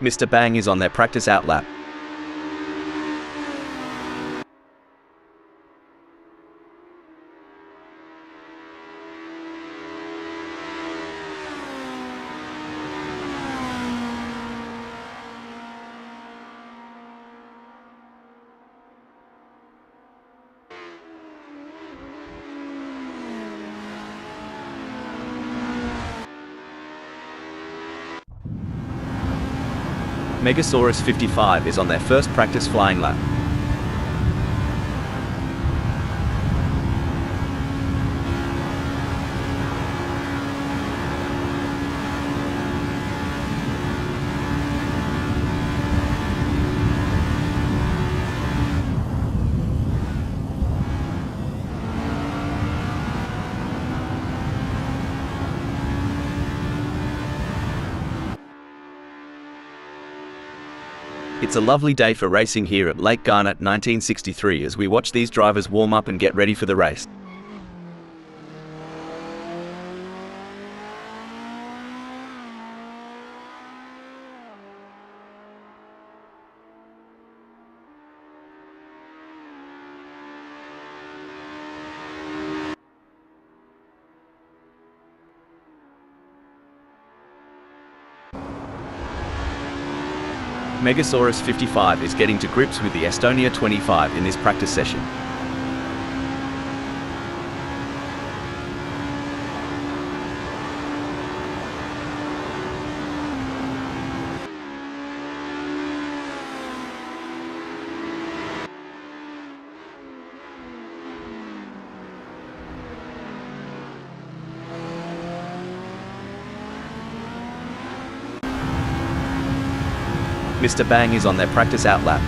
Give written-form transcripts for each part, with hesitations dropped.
Mr. Bang is on their practice out lap. Megasaurus-55 is on their first practice flying lap. It's a lovely day for racing here at Lake Garnett 1963 as we watch these drivers warm up and get ready for the race. Megasaurus-55 is getting to grips with the Estonia-25 in this practice session. Mr. Bang is on their practice out lap.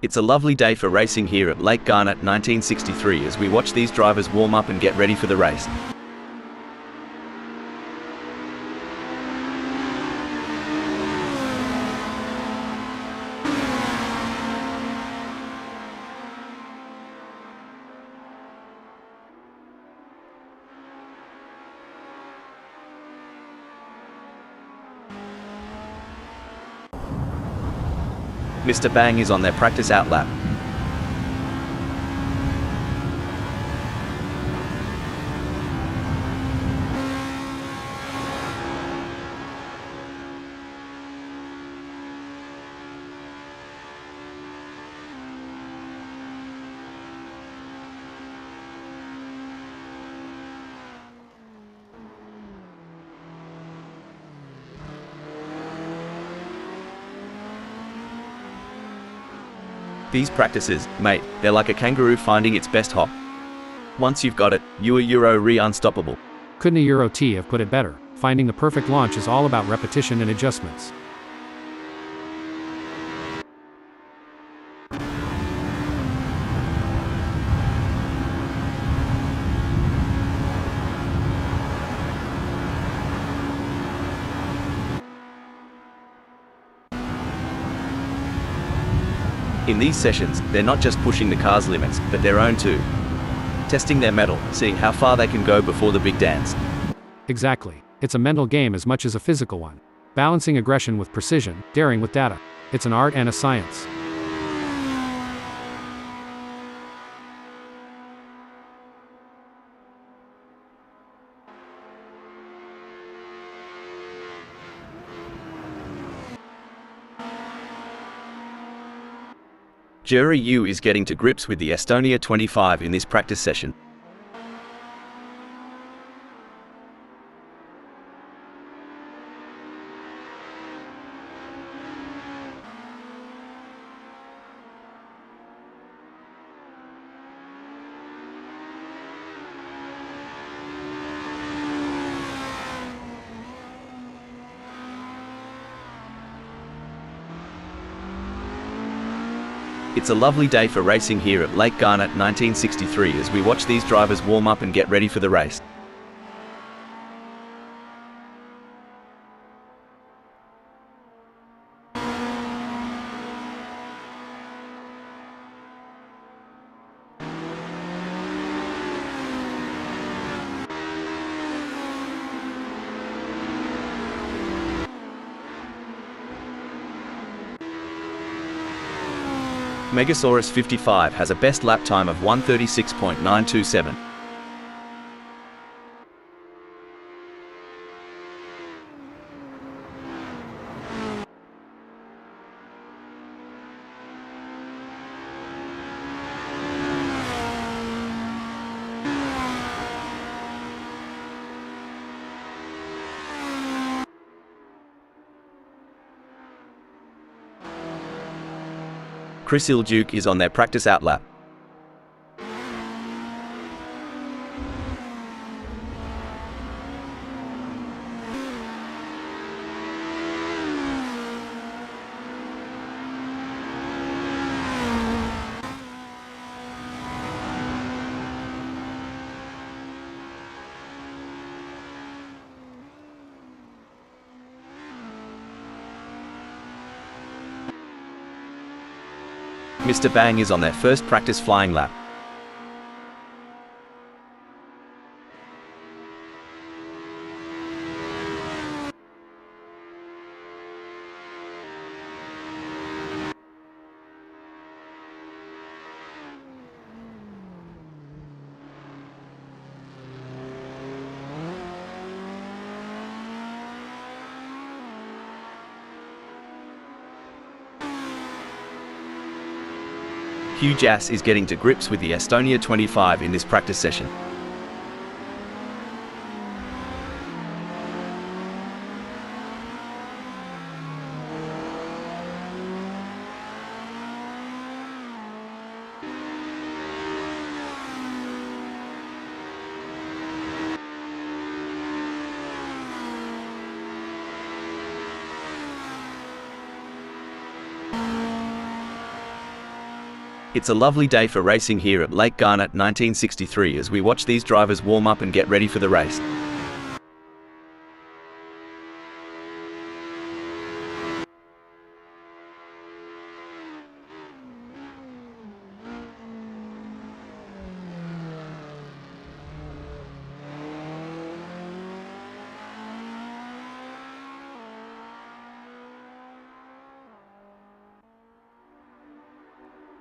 It's a lovely day for racing here at Lake Garnett 1963 as we watch these drivers warm up and get ready for the race. Mr. Bang is on their practice out lap. These practices, mate, they're like a kangaroo finding its best hop. Once you've got it, you are Euro unstoppable. Couldn't a Euro T have put it better? Finding the perfect launch is all about repetition and adjustments. In these sessions, they're not just pushing the car's limits, but their own too. Testing their mettle, seeing how far they can go before the big dance. Exactly. It's a mental game as much as a physical one. Balancing aggression with precision, daring with data. It's an art and a science. Jerry Yu is getting to grips with the Estonia-25 in this practice session. It's a lovely day for racing here at Lake Garnett 1963 as we watch these drivers warm up and get ready for the race. Megasaurus 55 has a best lap time of 1:36.927. Chris Ilduke is on their practice outlap. Mr. Bang is on their first practice flying lap. Hugh Jass is getting to grips with the Estonia-25 in this practice session. It's a lovely day for racing here at Lake Garnett 1963 as we watch these drivers warm up and get ready for the race.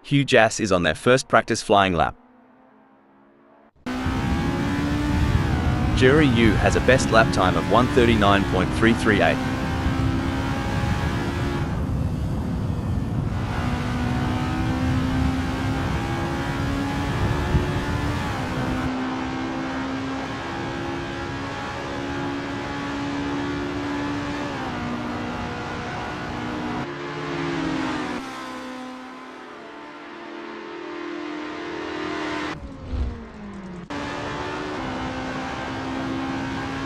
Hugh Jass is on their first practice flying lap. Jerry Yu has a best lap time of 1:39.338.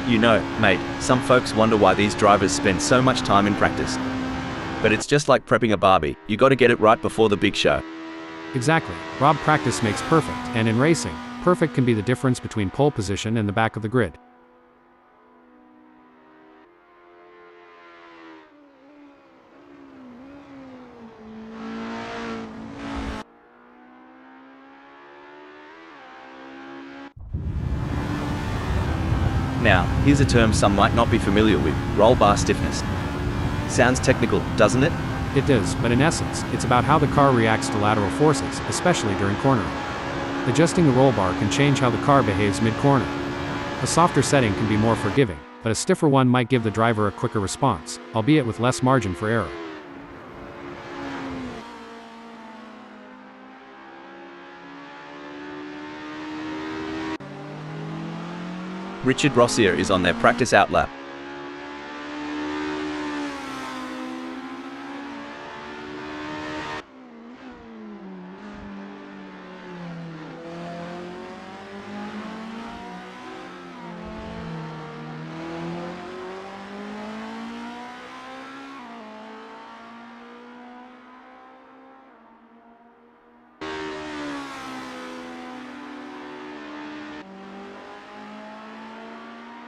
You know, mate, some folks wonder why these drivers spend so much time in practice. But it's just like prepping a Barbie, you gotta get it right before the big show. Exactly. Rob, practice makes perfect, and in racing, perfect can be the difference between pole position and the back of the grid. Now, here's a term some might not be familiar with: roll bar stiffness. Sounds technical, doesn't it? It does, but in essence, it's about how the car reacts to lateral forces, especially during cornering. Adjusting the roll bar can change how the car behaves mid-corner. A softer setting can be more forgiving, but a stiffer one might give the driver a quicker response, albeit with less margin for error. Richard Rossier is on their practice outlap.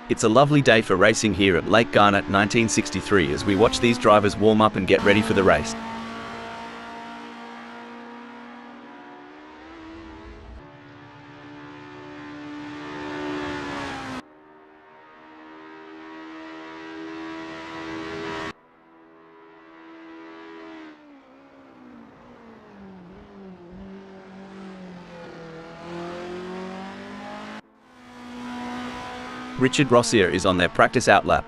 It's a lovely day for racing here at Lake Garnett 1963 as we watch these drivers warm up and get ready for the race. Richard Rossier is on their practice out lap.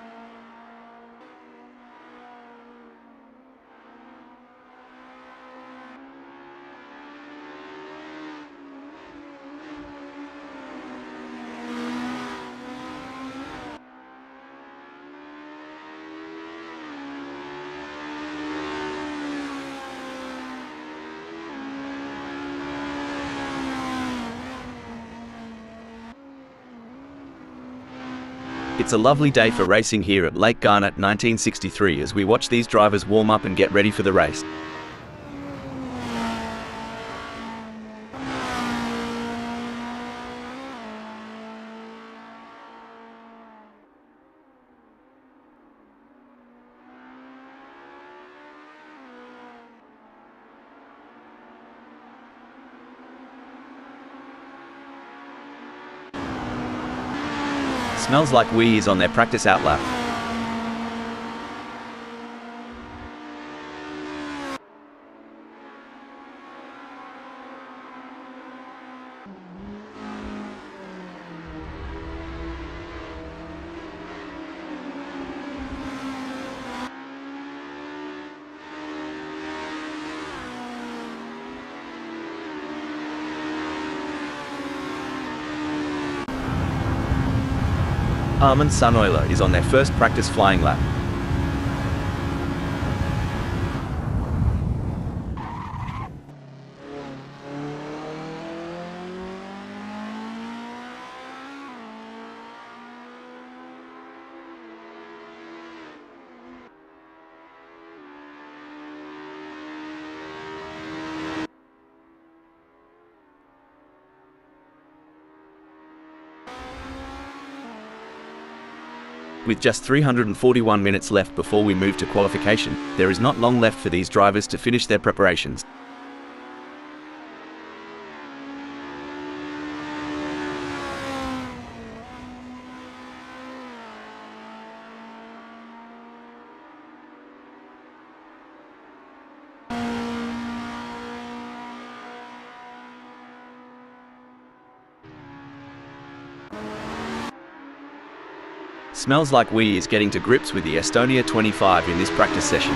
It's a lovely day for racing here at Lake Garnett 1963 as we watch these drivers warm up and get ready for the race. Smells Like We is on their practice out lap. Armin Sunoiler is on their first practice flying lap. With just 341 minutes left before we move to qualification, there is not long left for these drivers to finish their preparations. Smells Like We is getting to grips with the Estonia-25 in this practice session.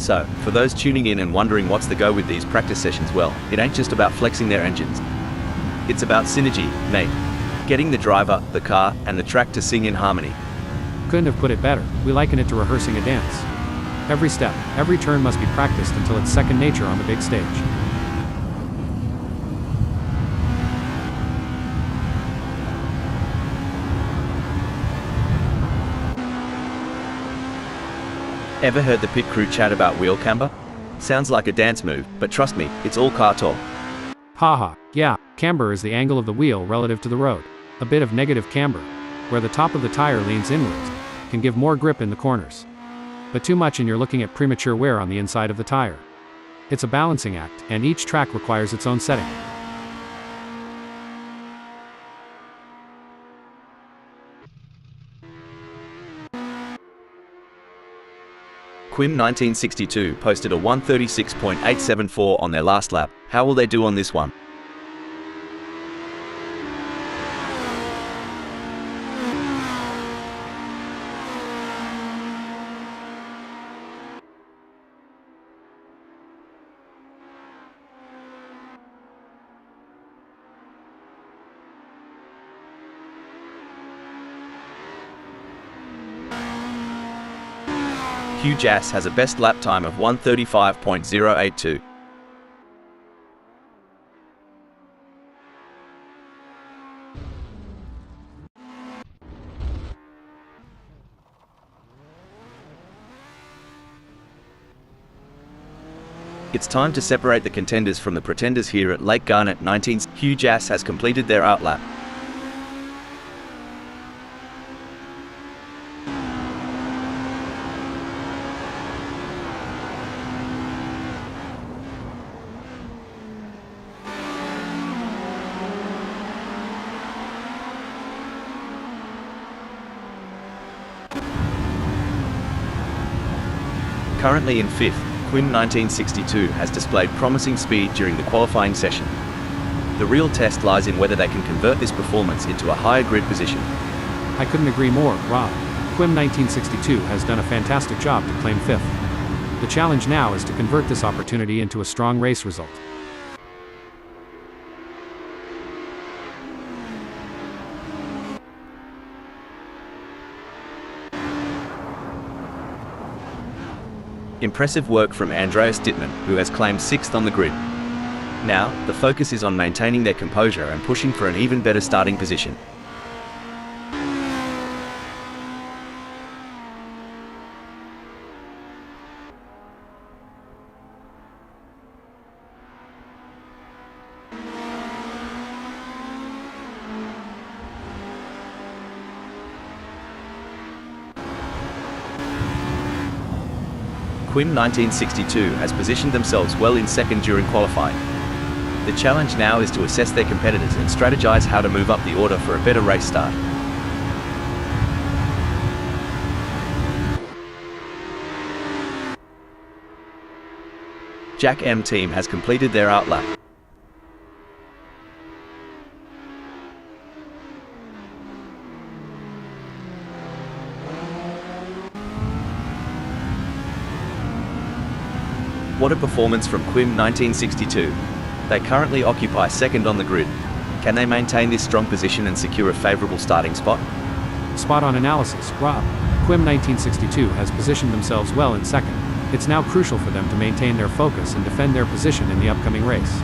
So, for those tuning in and wondering what's the go with these practice sessions, well, it ain't just about flexing their engines. It's about synergy, mate. Getting the driver, the car, and the track to sing in harmony. Couldn't have put it better. We liken it to rehearsing a dance. Every step, every turn must be practiced until it's second nature on the big stage. Ever heard the pit crew chat about wheel camber? Sounds like a dance move, but trust me, it's all car talk. Haha, yeah, camber is the angle of the wheel relative to the road. A bit of negative camber, where the top of the tire leans inwards, can give more grip in the corners. But too much and you're looking at premature wear on the inside of the tire. It's a balancing act, and each track requires its own setting. Quim 1962 posted a 136.874 on their last lap. How will they do on this one? Hugh Jass has a best lap time of 1:35.082. It's time to separate the contenders from the pretenders here at Lake Garnett 19. Hugh Jass has completed their outlap. Currently in 5th, Quinn 1962 has displayed promising speed during the qualifying session. The real test lies in whether they can convert this performance into a higher grid position. I couldn't agree more, Rob. Quim 1962 has done a fantastic job to claim 5th. The challenge now is to convert this opportunity into a strong race result. Impressive work from Andreas Dittmann, who has claimed 6th on the grid. Now, the focus is on maintaining their composure and pushing for an even better starting position. Quim 1962 has positioned themselves well in 2nd during qualifying. The challenge now is to assess their competitors and strategize how to move up the order for a better race start. Jack M team has completed their outlap. What a performance from Quim 1962. They currently occupy 2nd on the grid. Can they maintain this strong position and secure a favorable starting spot? Spot on analysis, Rob. Quim 1962 has positioned themselves well in 2nd. It's now crucial for them to maintain their focus and defend their position in the upcoming race.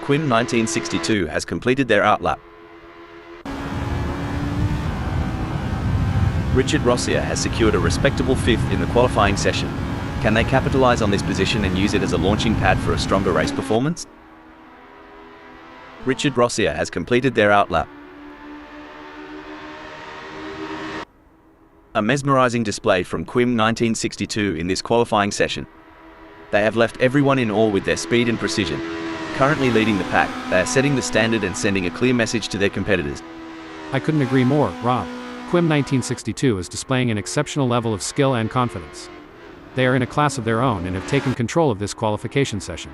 Quim 1962 has completed their outlap. Richard Rossier has secured a respectable 5th in the qualifying session. Can they capitalize on this position and use it as a launching pad for a stronger race performance? Richard Rossier has completed their outlap. A mesmerizing display from Quim 1962 in this qualifying session. They have left everyone in awe with their speed and precision. Currently leading the pack, they are setting the standard and sending a clear message to their competitors. I couldn't agree more, Rob. Quim 1962 is displaying an exceptional level of skill and confidence. They are in a class of their own and have taken control of this qualification session.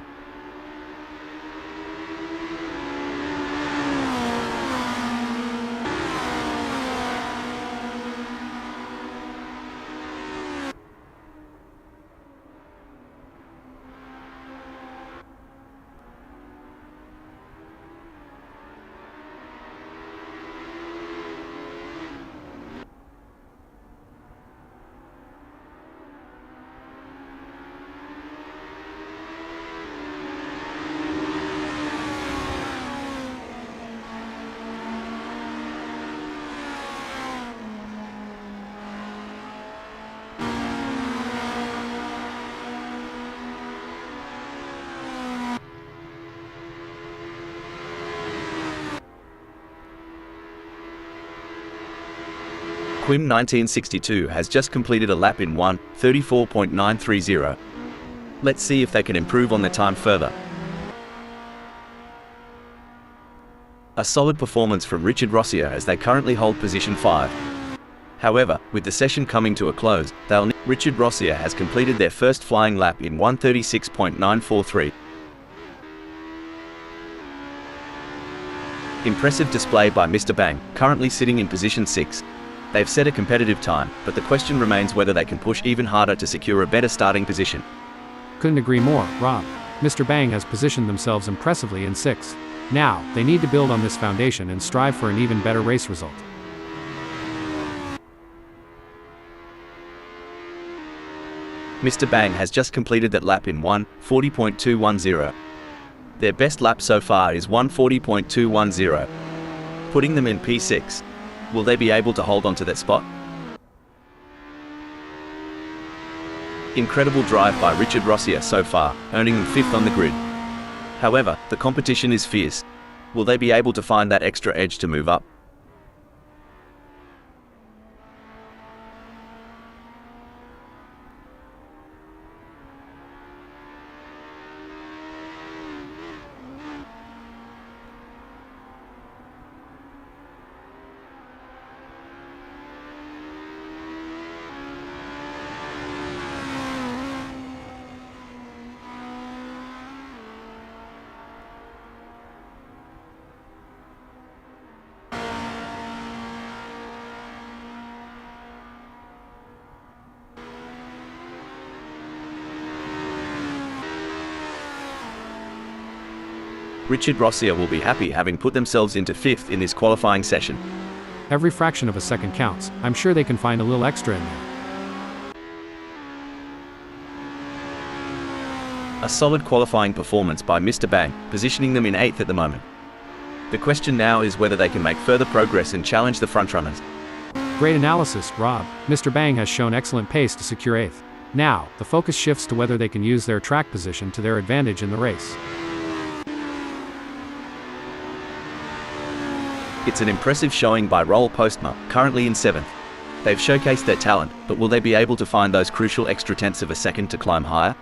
Quim 1962 has just completed a lap in 1:34.930. Let's see if they can improve on their time further. A solid performance from Richard Rossier as they currently hold position 5. However, with the session coming to a close, Richard Rossier has completed their first flying lap in 1:36.943. Impressive display by Mr. Bang, currently sitting in position 6. They've set a competitive time, but the question remains whether they can push even harder to secure a better starting position. Couldn't agree more, Rob. Mr. Bang has positioned themselves impressively in 6th. Now, they need to build on this foundation and strive for an even better race result. Mr. Bang has just completed that lap in 1:40.210. Their best lap so far is 1:40.210, putting them in P6. Will they be able to hold on to that spot? Incredible drive by Richard Rossier so far, earning them 5th on the grid. However, the competition is fierce. Will they be able to find that extra edge to move up? Richard Rossier will be happy having put themselves into 5th in this qualifying session. Every fraction of a second counts. I'm sure they can find a little extra in there. A solid qualifying performance by Mr. Bang, positioning them in 8th at the moment. The question now is whether they can make further progress and challenge the frontrunners. Great analysis, Rob. Mr. Bang has shown excellent pace to secure 8th. Now, the focus shifts to whether they can use their track position to their advantage in the race. It's an impressive showing by Roel Postma, currently in 7th. They've showcased their talent, but will they be able to find those crucial extra tenths of a second to climb higher?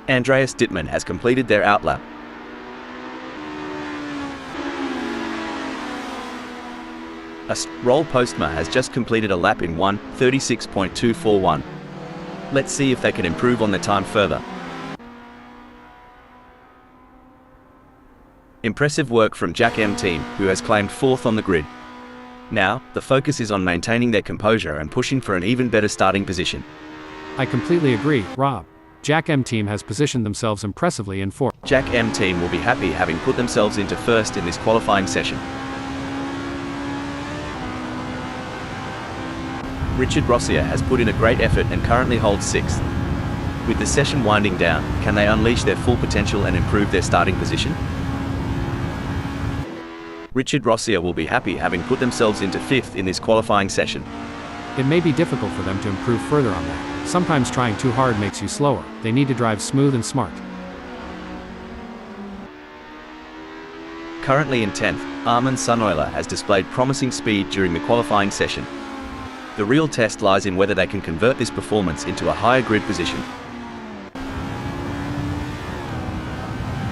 Andreas Dittmann has completed their outlap. Roel Postma has just completed a lap in 1:36.241. Let's see if they can improve on their time further. Impressive work from Jack M team, who has claimed 4th on the grid. Now, the focus is on maintaining their composure and pushing for an even better starting position. I completely agree, Rob. Jack M team has positioned themselves impressively in 4th. Jack M team will be happy having put themselves into 1st in this qualifying session. Richard Rossier has put in a great effort and currently holds 6th. With the session winding down, can they unleash their full potential and improve their starting position? Richard Rossier will be happy having put themselves into 5th in this qualifying session. It may be difficult for them to improve further on that. Sometimes trying too hard makes you slower. They need to drive smooth and smart. Currently in 10th, Armin Sunoiler has displayed promising speed during the qualifying session. The real test lies in whether they can convert this performance into a higher grid position.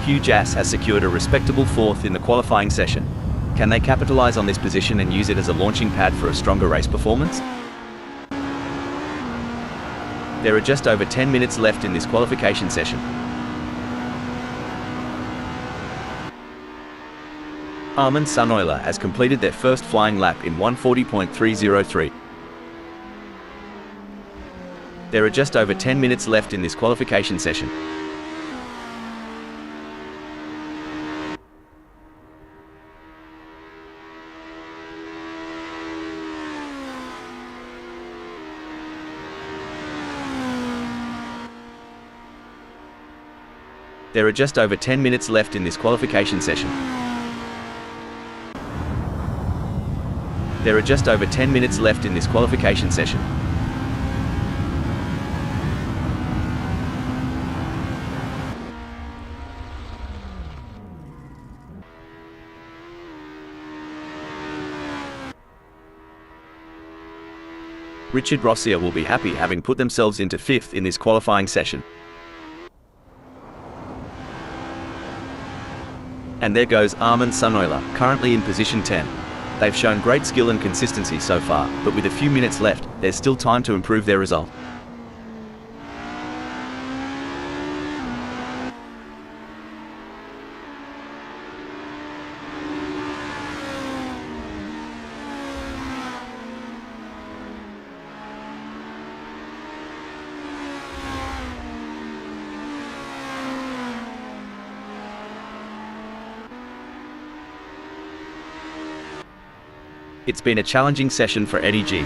Hugh Jass has secured a respectable 4th in the qualifying session. Can they capitalize on this position and use it as a launching pad for a stronger race performance? There are just over 10 minutes left in this qualification session. Armin Sunoiler has completed their first flying lap in 1:40.303. There are just over 10 minutes left in this qualification session. There are just over 10 minutes left in this qualification session. There are just over 10 minutes left in this qualification session. Richard Rossier will be happy having put themselves into 5th in this qualifying session. And there goes Armin Sunoiler, currently in position 10. They've shown great skill and consistency so far, but with a few minutes left, there's still time to improve their result. It's been a challenging session for Eddie G.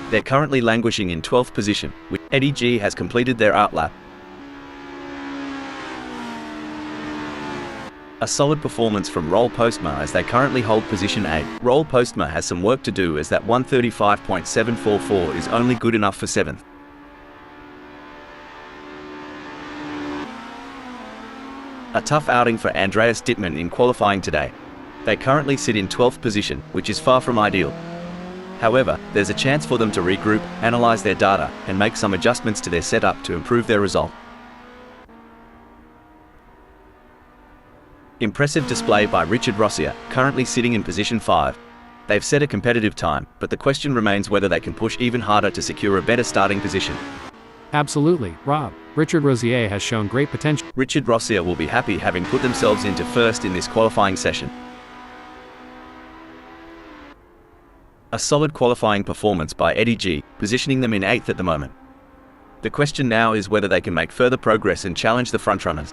They're currently languishing in 12th position, with Eddie G has completed their outlap. A solid performance from Roll Postma as they currently hold position 8. Roll Postma has some work to do as that 135.744 is only good enough for 7th. A tough outing for Andreas Dittmann in qualifying today. They currently sit in 12th position, which is far from ideal. However, there's a chance for them to regroup, analyze their data, and make some adjustments to their setup to improve their result. Impressive display by Richard Rossier, currently sitting in position 5. They've set a competitive time, but the question remains whether they can push even harder to secure a better starting position. Absolutely, Rob. Richard Rossier has shown great potential. Richard Rossier will be happy having put themselves into 1st in this qualifying session. A solid qualifying performance by Eddie G, positioning them in 8th at the moment. The question now is whether they can make further progress and challenge the frontrunners.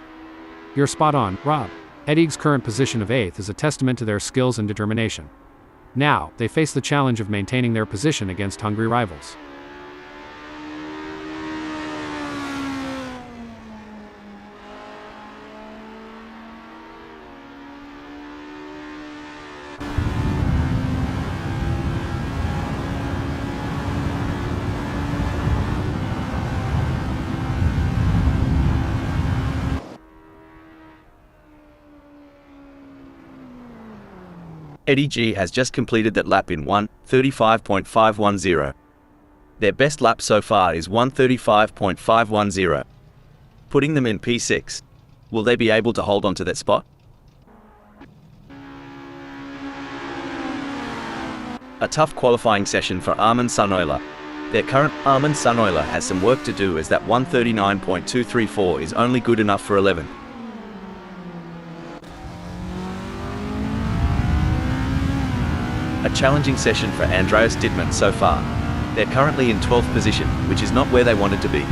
You're spot on, Rob. Eddie's current position of 8th is a testament to their skills and determination. Now, they face the challenge of maintaining their position against hungry rivals. Eddie G has just completed that lap in 1:35.510. Their best lap so far is 1:35.510, putting them in P6. Will they be able to hold on to that spot? A tough qualifying session for Armin Sunoiler. Their current Armin Sunoiler has some work to do as that 1:39.234 is only good enough for 11th. A challenging session for Andreas Dittmann so far. They're currently in 12th position, which is not where they wanted to be.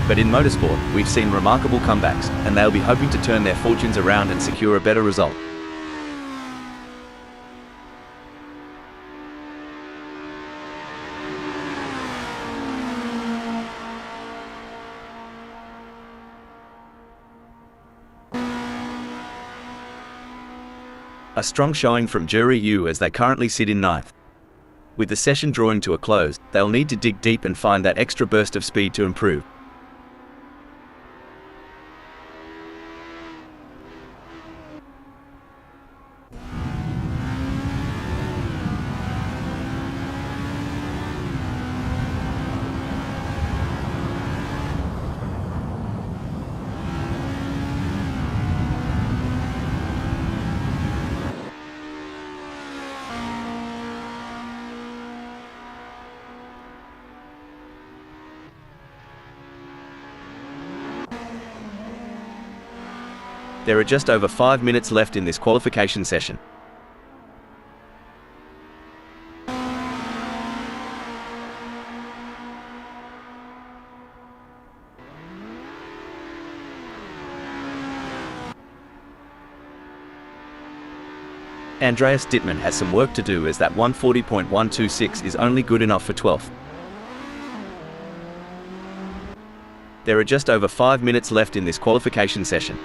But in motorsport, we've seen remarkable comebacks, and they'll be hoping to turn their fortunes around and secure a better result. A strong showing from Jury U as they currently sit in 9th. With the session drawing to a close, they'll need to dig deep and find that extra burst of speed to improve. There are just over 5 minutes left in this qualification session. Andreas Dittmann has some work to do as that 140.126 is only good enough for 12th. There are just over 5 minutes left in this qualification session.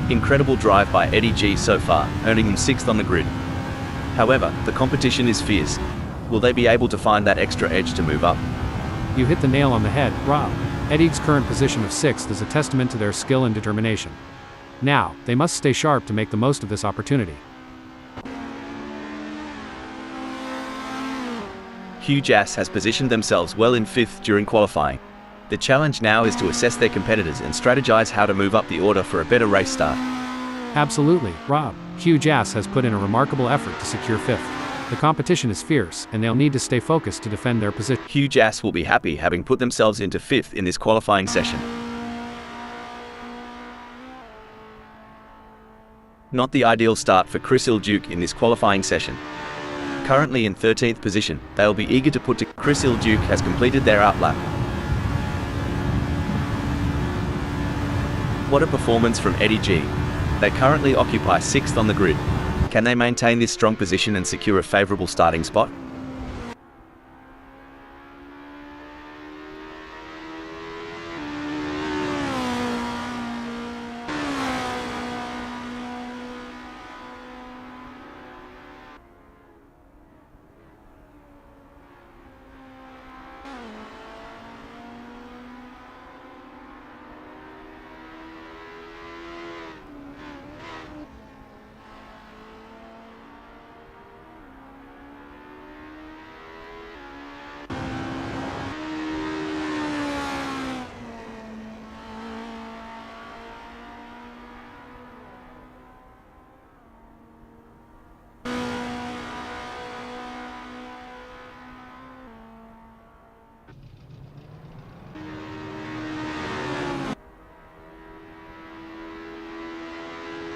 Incredible drive by Eddie G so far, earning him 6th on the grid. However, the competition is fierce. Will they be able to find that extra edge to move up? You hit the nail on the head, Rob. Eddie's current position of 6th is a testament to their skill and determination. Now, they must stay sharp to make the most of this opportunity. Huge Ass has positioned themselves well in 5th during qualifying. The challenge now is to assess their competitors and strategize how to move up the order for a better race start. Absolutely, Rob. Huge Ass has put in a remarkable effort to secure 5th. The competition is fierce, and they'll need to stay focused to defend their position. Huge Ass will be happy having put themselves into 5th in this qualifying session. Not the ideal start for Chris Ilduke in this qualifying session. Currently in 13th position, they'll be eager to put to. Chris Ilduke has completed their outlap. What a performance from Eddie G. They currently occupy 6th on the grid. Can they maintain this strong position and secure a favorable starting spot?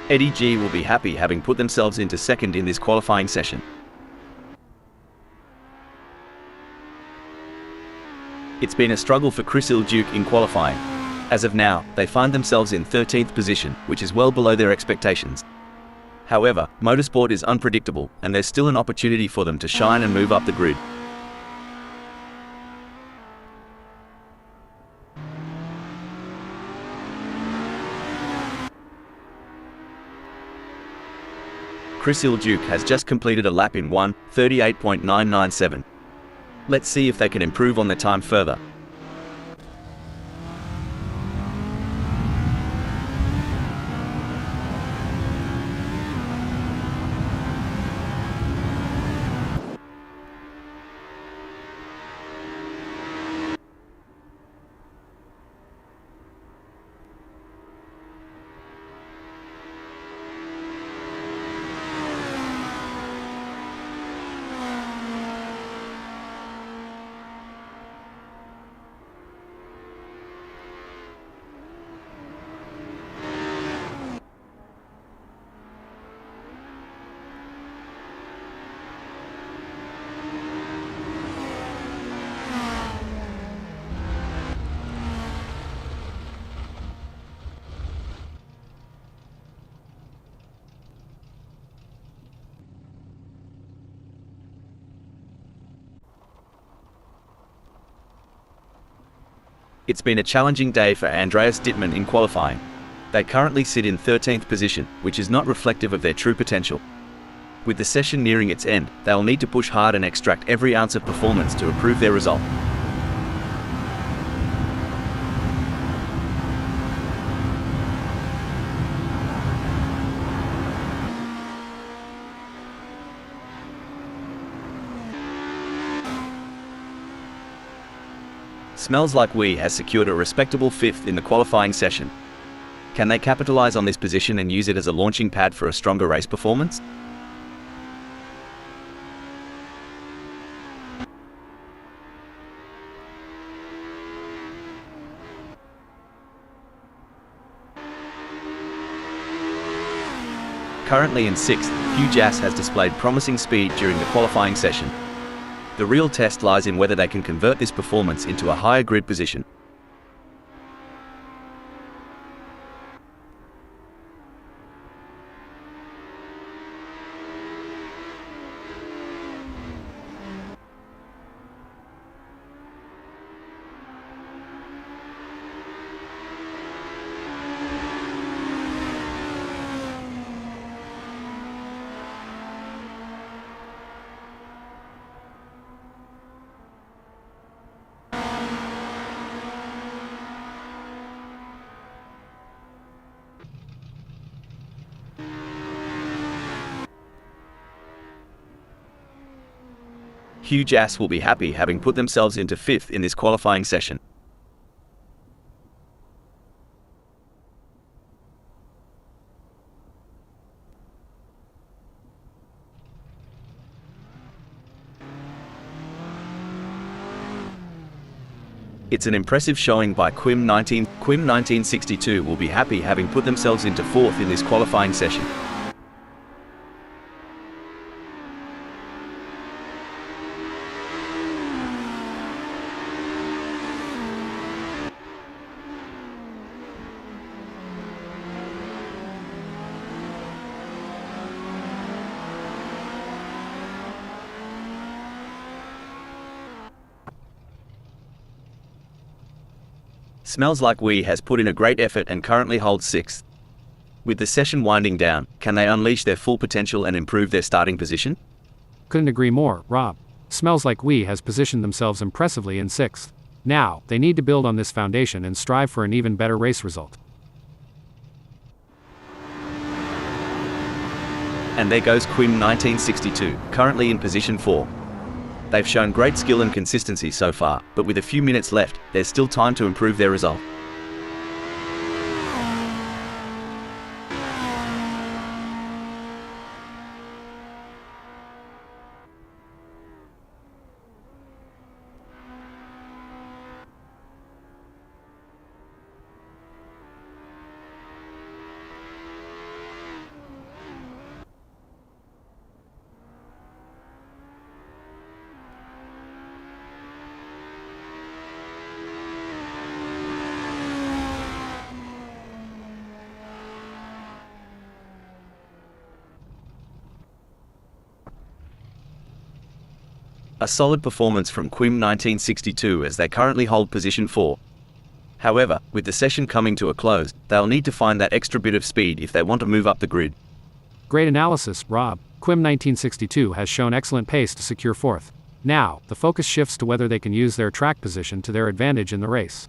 Eddie G will be happy having put themselves into 2nd in this qualifying session. It's been a struggle for Chris Ilduke in qualifying. As of now, they find themselves in 13th position, which is well below their expectations. However, motorsport is unpredictable, and there's still an opportunity for them to shine and move up the grid. Chris Ilduke has just completed a lap in 1:38.997. Let's see if they can improve on their time further. It's been a challenging day for Andreas Dittmann in qualifying. They currently sit in 13th position, which is not reflective of their true potential. With the session nearing its end, they'll need to push hard and extract every ounce of performance to improve their result. Smells Like We has secured a respectable 5th in the qualifying session. Can they capitalize on this position and use it as a launching pad for a stronger race performance? Currently in 6th, Huge Ass has displayed promising speed during the qualifying session. The real test lies in whether they can convert this performance into a higher grid position. Huge Ass will be happy having put themselves into 5th in this qualifying session. It's an impressive showing by Quim 1962 will be happy having put themselves into 4th in this qualifying session. Smells Like We has put in a great effort and currently holds 6th. With the session winding down, can they unleash their full potential and improve their starting position? Couldn't agree more, Rob. Smells Like We has positioned themselves impressively in 6th. Now, they need to build on this foundation and strive for an even better race result. And there goes Quim 1962, currently in position 4. They've shown great skill and consistency so far, but with a few minutes left, there's still time to improve their result. A solid performance from Quim 1962 as they currently hold position 4. However, with the session coming to a close, they'll need to find that extra bit of speed if they want to move up the grid. Great analysis, Rob. Quim 1962 has shown excellent pace to secure 4th. Now, the focus shifts to whether they can use their track position to their advantage in the race.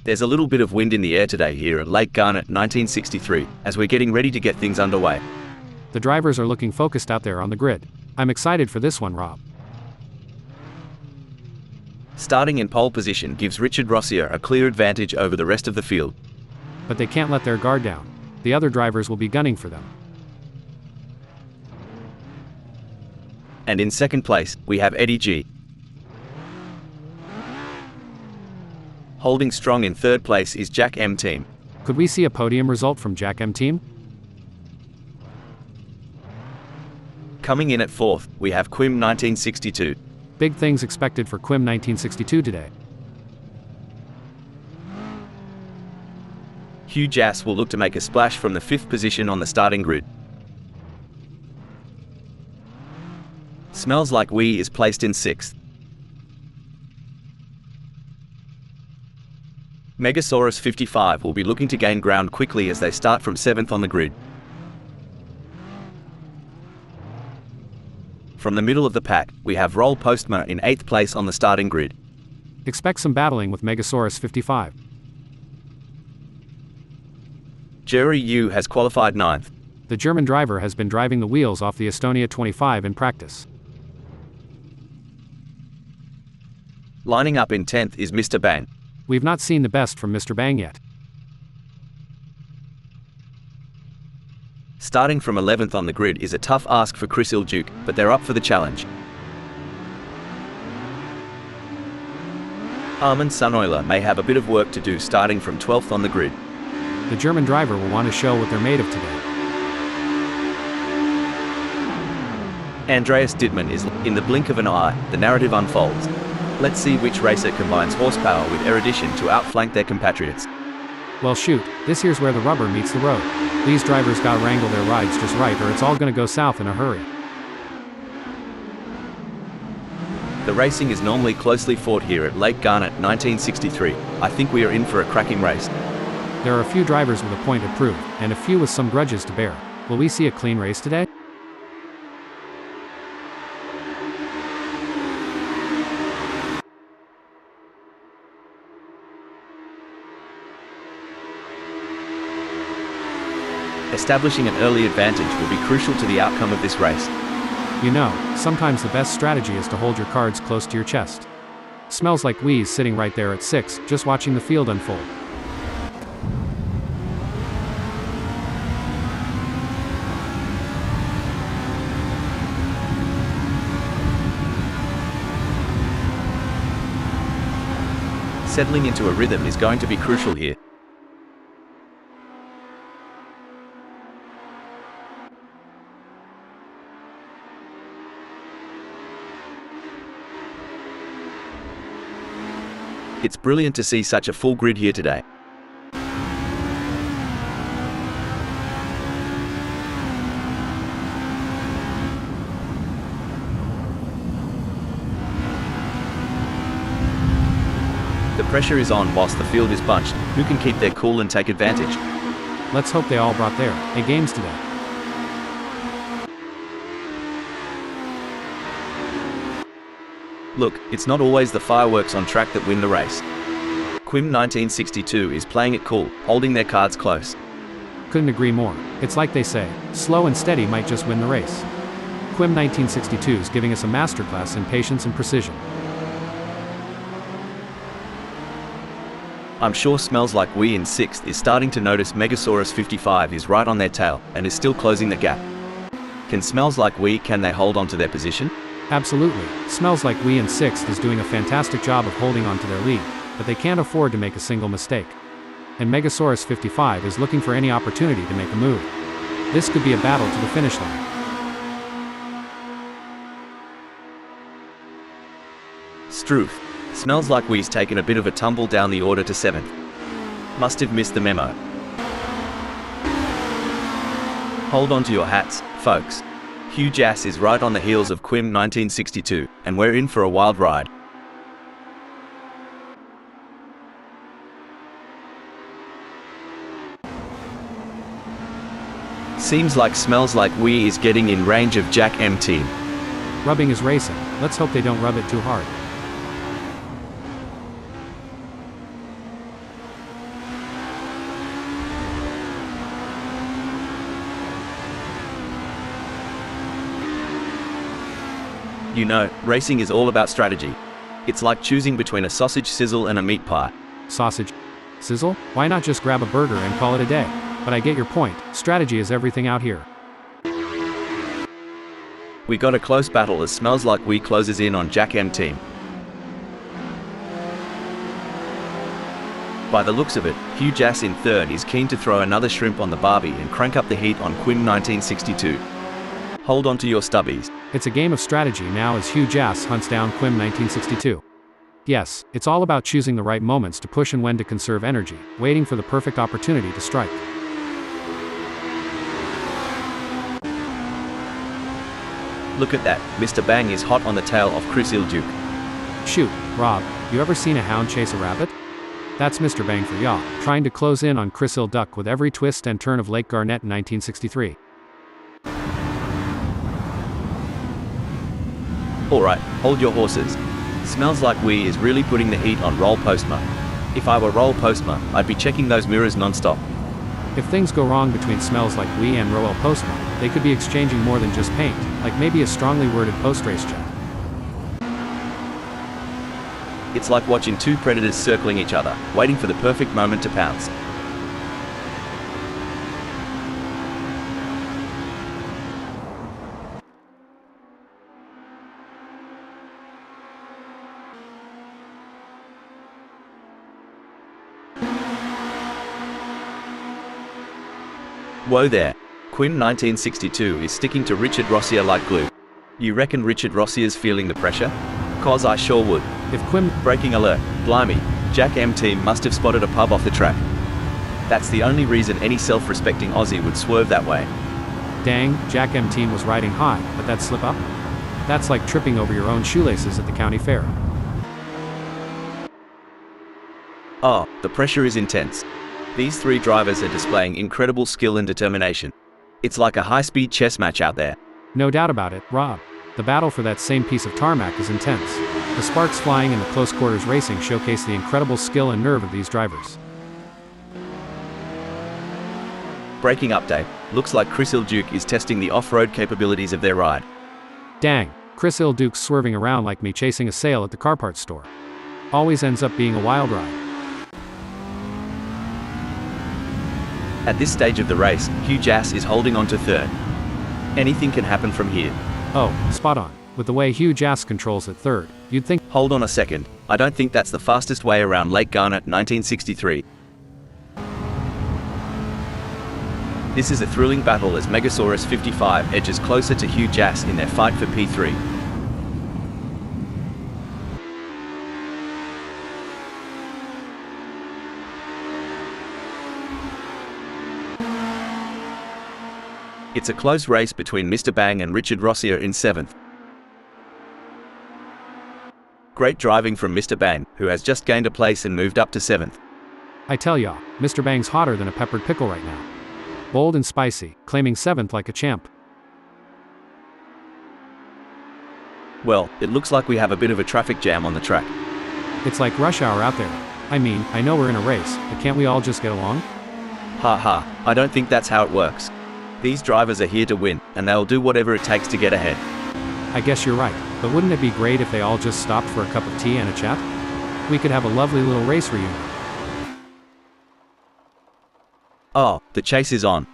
There's a little bit of wind in the air today here at Lake Garnett 1963, as we're getting ready to get things underway. The drivers are looking focused out there on the grid. I'm excited for this one, Rob. Starting in pole position gives Richard Rossier a clear advantage over the rest of the field. But they can't let their guard down. The other drivers will be gunning for them. And in second place, we have Eddie G. Holding strong in third place is Jack M Team. Could we see a podium result from Jack M Team? Coming in at fourth, we have Quim 1962. Big things expected for Quim 1962 today. Huge Ass will look to make a splash from the fifth position on the starting grid. Smells Like We is placed in sixth. Megasaurus 55 will be looking to gain ground quickly as they start from 7th on the grid. From the middle of the pack, we have Roll Postma in 8th place on the starting grid. Expect some battling with Megasaurus 55. Jerry Yu has qualified 9th. The German driver has been driving the wheels off the Estonia-25 in practice. Lining up in 10th is Mr. Bang. We've not seen the best from Mr. Bang yet. Starting from 11th on the grid is a tough ask for Chris Iljuk, but they're up for the challenge. Armin Suneuler may have a bit of work to do starting from 12th on the grid. The German driver will want to show what they're made of today. Andreas Dittmann is in the blink of an eye. The narrative unfolds. Let's see which racer combines horsepower with erudition to outflank their compatriots. Well shoot, this here's where the rubber meets the road. These drivers gotta wrangle their rides just right or it's all gonna go south in a hurry. The racing is normally closely fought here at Lake Garnett 1963. I think we are in for a cracking race. There are a few drivers with a point to prove, and a few with some grudges to bear. Will we see a clean race today? Establishing an early advantage will be crucial to the outcome of this race. You know, sometimes the best strategy is to hold your cards close to your chest. Smells like Wee's sitting right there at 6, just watching the field unfold. Settling into a rhythm is going to be crucial here. It's brilliant to see such a full grid here today. The pressure is on whilst the field is bunched. Who can keep their cool and take advantage? Let's hope they all brought their A games today. Look, it's not always the fireworks on track that win the race. Quim 1962 is playing it cool, holding their cards close. Couldn't agree more. It's like they say, slow and steady might just win the race. Quim 1962 is giving us a masterclass in patience and precision. I'm sure Smells Like We in 6th is starting to notice Megasaurus 55 is right on their tail and is still closing the gap. Can Smells Like We, can they hold on to their position? Absolutely. Smells Like We in 6th is doing a fantastic job of holding on to their lead, but they can't afford to make a single mistake. And Megasaurus 55 is looking for any opportunity to make a move. This could be a battle to the finish line. Struth. Smells Like We's taken a bit of a tumble down the order to 7th. Must have missed the memo. Hold on to your hats, folks. Huge Ass is right on the heels of Quim 1962, and we're in for a wild ride. Seems like Smells Like We is getting in range of Jack M team. Rubbing is racing. Let's hope they don't rub it too hard. You know, racing is all about strategy. It's like choosing between a sausage sizzle and a meat pie. Sausage sizzle? Why not just grab a burger and call it a day? But I get your point. Strategy is everything out here. We got a close battle as Smells Like We closes in on Jack M team. By the looks of it, Huge Ass in 3rd is keen to throw another shrimp on the barbie and crank up the heat on Quim 1962. Hold on to your stubbies. It's a game of strategy now as Huge Ass hunts down Quim 1962. Yes, it's all about choosing the right moments to push and when to conserve energy, waiting for the perfect opportunity to strike. Look at that, Mr. Bang is hot on the tail of Chris Iljuk. Shoot, Rob, you ever seen a hound chase a rabbit? That's Mr. Bang for y'all, trying to close in on Chris Iljuk with every twist and turn of Lake Garnett in 1963. Alright, hold your horses. Smells Like We is really putting the heat on Roll Postma. If I were Roll Postma, I'd be checking those mirrors non-stop. If things go wrong between Smells Like We and Roel Postma, they could be exchanging more than just paint, like maybe a strongly worded post-race check. It's like watching two predators circling each other, waiting for the perfect moment to pounce. Whoa there. Quinn 1962 is sticking to Richard Rossier like glue. You reckon Richard Rossier's feeling the pressure? 'Cause I sure would. If Quinn... Breaking alert. Blimey. Jack M team must have spotted a pub off the track. That's the only reason any self-respecting Aussie would swerve that way. Dang, Jack M team was riding high, but that slip up? That's like tripping over your own shoelaces at the county fair. Oh, the pressure is intense. These three drivers are displaying incredible skill and determination. It's like a high-speed chess match out there. No doubt about it, Rob. The battle for that same piece of tarmac is intense. The sparks flying and the close quarters racing showcase the incredible skill and nerve of these drivers. Breaking update. Looks like Chris Ilduke is testing the off-road capabilities of their ride. Dang, Chris Ilduke's swerving around like me chasing a sale at the car parts store. Always ends up being a wild ride. At this stage of the race, Hugh Jass is holding on to third. Anything can happen from here. Oh, spot on. With the way Hugh Jass controls at third, you'd think... Hold on a second. I don't think that's the fastest way around Lake Garnett 1963. This is a thrilling battle as Megasaurus 55 edges closer to Hugh Jass in their fight for P3. It's a close race between Mr. Bang and Richard Rossier in 7th. Great driving from Mr. Bang, who has just gained a place and moved up to 7th. I tell ya, Mr. Bang's hotter than a peppered pickle right now. Bold and spicy, claiming 7th like a champ. Well, it looks like we have a bit of a traffic jam on the track. It's like rush hour out there. I mean, I know we're in a race, but can't we all just get along? Ha ha, I don't think that's how it works. These drivers are here to win, and they'll do whatever it takes to get ahead. I guess you're right, but wouldn't it be great if they all just stopped for a cup of tea and a chat? We could have a lovely little race reunion. Oh, the chase is on.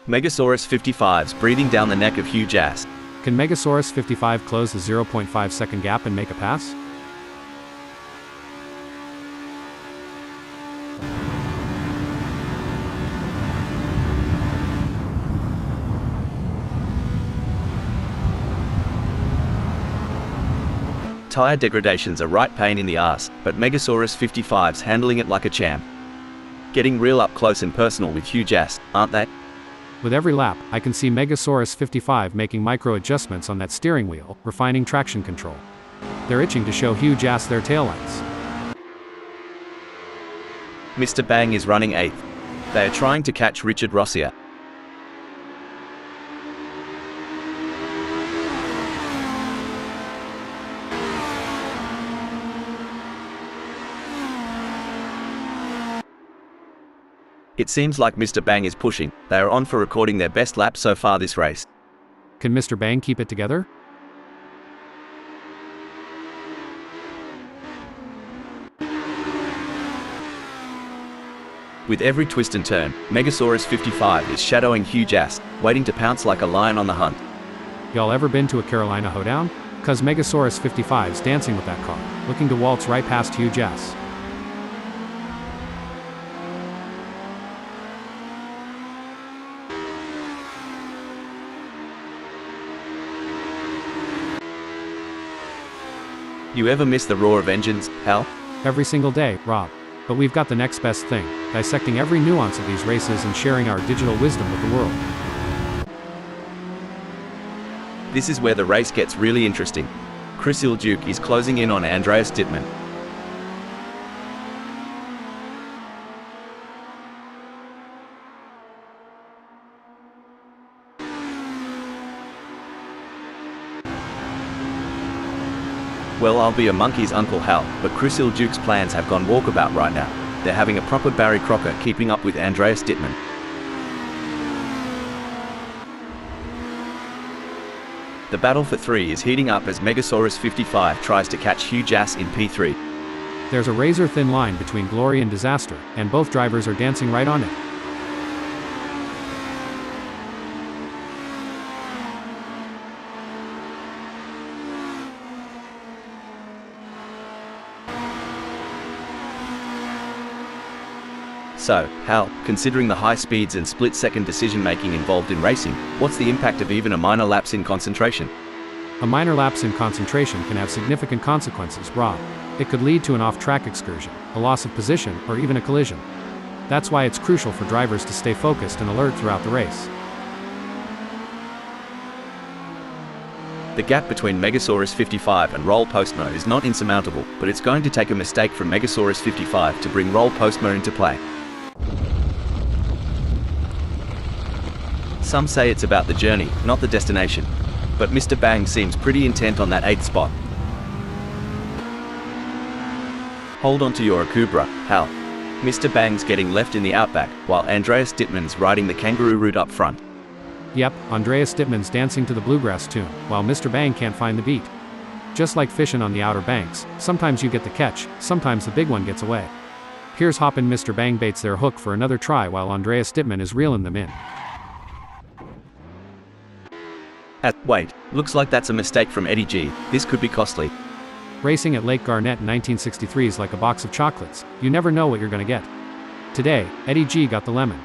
Megasaurus 55's breathing down the neck of Hugh Jass. Can Megasaurus 55 close the 0.5 second gap and make a pass? Tire degradations are right pain in the ass, but Megasaurus 55's handling it like a champ. Getting real up close and personal with Hugh Jass, aren't they? With every lap, I can see Megasaurus 55 making micro adjustments on that steering wheel, refining traction control. They're itching to show Hugh Jass their taillights. Mr. Bang is running 8th. They are trying to catch Richard Rossier. It seems like Mr. Bang is pushing. They are on for recording their best lap so far this race. Can Mr. Bang keep it together? With every twist and turn, Megasaurus 55 is shadowing Hugh Jass, waiting to pounce like a lion on the hunt. Y'all ever been to a Carolina hoedown? 'Cause Megasaurus 55's dancing with that car, looking to waltz right past Hugh Jass. You ever miss the roar of engines, Hal? Every single day, Rob. But we've got the next best thing, dissecting every nuance of these races and sharing our digital wisdom with the world. This is where the race gets really interesting. Chris Ilduke is closing in on Andreas Dittmann. Well, I'll be a monkey's Uncle Hal, but Chris Ilduke's plans have gone walkabout right now. They're having a proper Barry Crocker keeping up with Andreas Dittmann. The battle for 3 is heating up as Megasaurus 55 tries to catch Hugh Jass in P3. There's a razor-thin line between glory and disaster, and both drivers are dancing right on it. So, Hal, considering the high speeds and split-second decision-making involved in racing, what's the impact of even a minor lapse in concentration? A minor lapse in concentration can have significant consequences, Rob. It could lead to an off-track excursion, a loss of position, or even a collision. That's why it's crucial for drivers to stay focused and alert throughout the race. The gap between Megasaurus 55 and Roll Postmo is not insurmountable, but it's going to take a mistake from Megasaurus 55 to bring Roll Postmo into play. Some say it's about the journey, not the destination. But Mr. Bang seems pretty intent on that 8th spot. Hold on to your Akubra, Hal. Mr. Bang's getting left in the outback, while Andreas Dittmann's riding the kangaroo route up front. Yep, Andreas Dittmann's dancing to the bluegrass tune, while Mr. Bang can't find the beat. Just like fishing on the Outer Banks, sometimes you get the catch, sometimes the big one gets away. Here's hoppin' Mr. Bang baits their hook for another try while Andreas Dittmann is reeling them in. Wait, looks like that's a mistake from Eddie G. This could be costly. Racing at Lake Garnett in 1963 is like a box of chocolates. You never know what you're gonna get. Today, Eddie G got the lemon.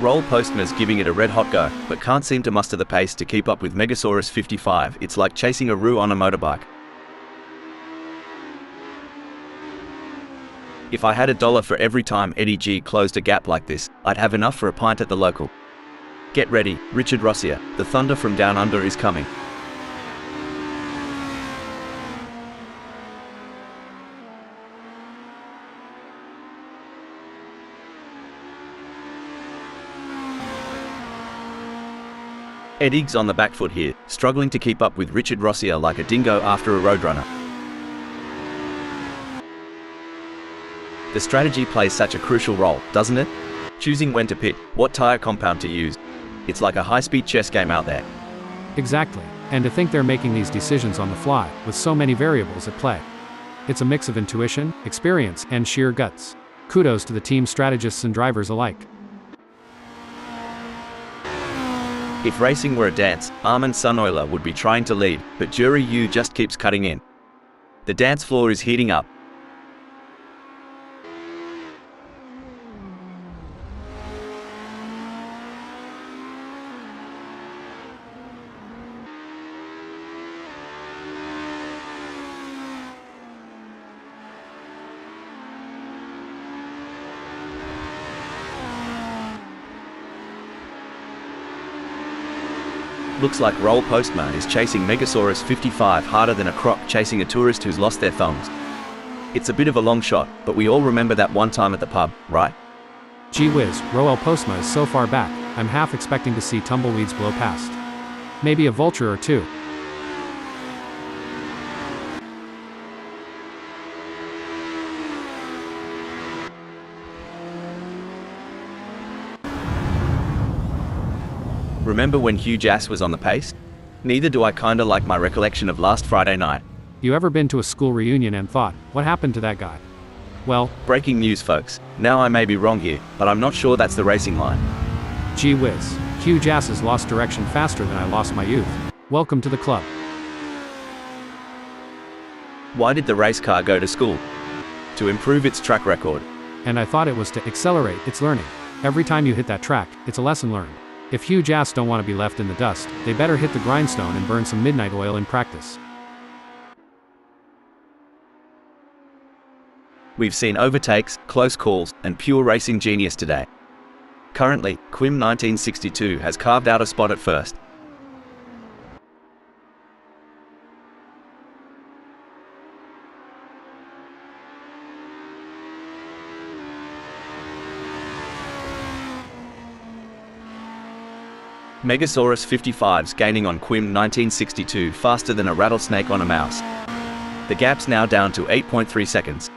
Roll Postma's giving it a red-hot go, but can't seem to muster the pace to keep up with Megasaurus 55. It's like chasing a roo on a motorbike. If I had $1 for every time Eddie G closed a gap like this, I'd have enough for a pint at the local. Get ready, Richard Rossier, the thunder from down under is coming. Eddie's on the back foot here, struggling to keep up with Richard Rossier like a dingo after a roadrunner. The strategy plays such a crucial role, doesn't it? Choosing when to pit, what tyre compound to use. It's like a high-speed chess game out there. Exactly, and to think they're making these decisions on the fly, with so many variables at play. It's a mix of intuition, experience, and sheer guts. Kudos to the team strategists and drivers alike. If racing were a dance, Armin Suneuler would be trying to lead, but Jury Yu just keeps cutting in. The dance floor is heating up. Looks like Roll Postma is chasing Megasaurus 55 harder than a croc chasing a tourist who's lost their thumbs. It's a bit of a long shot, but we all remember that one time at the pub, right? Gee whiz, Roll Postma is so far back, I'm half expecting to see tumbleweeds blow past. Maybe a vulture or two. Remember when Hugh Jass was on the pace? Neither do I kinda like my recollection of last Friday night. You ever been to a school reunion and thought, what happened to that guy? Well, breaking news folks, now I may be wrong here, but I'm not sure that's the racing line. Gee whiz, Hugh Jass has lost direction faster than I lost my youth. Welcome to the club. Why did the race car go to school? To improve its track record. And I thought it was to accelerate its learning. Every time you hit that track, it's a lesson learned. If Hugh Jass don't want to be left in the dust, they better hit the grindstone and burn some midnight oil in practice. We've seen overtakes, close calls, and pure racing genius today. Currently, Quim 1962 has carved out a spot at first. Megasaurus 55's gaining on Quim 1962 faster than a rattlesnake on a mouse. The gap's now down to 8.3 seconds.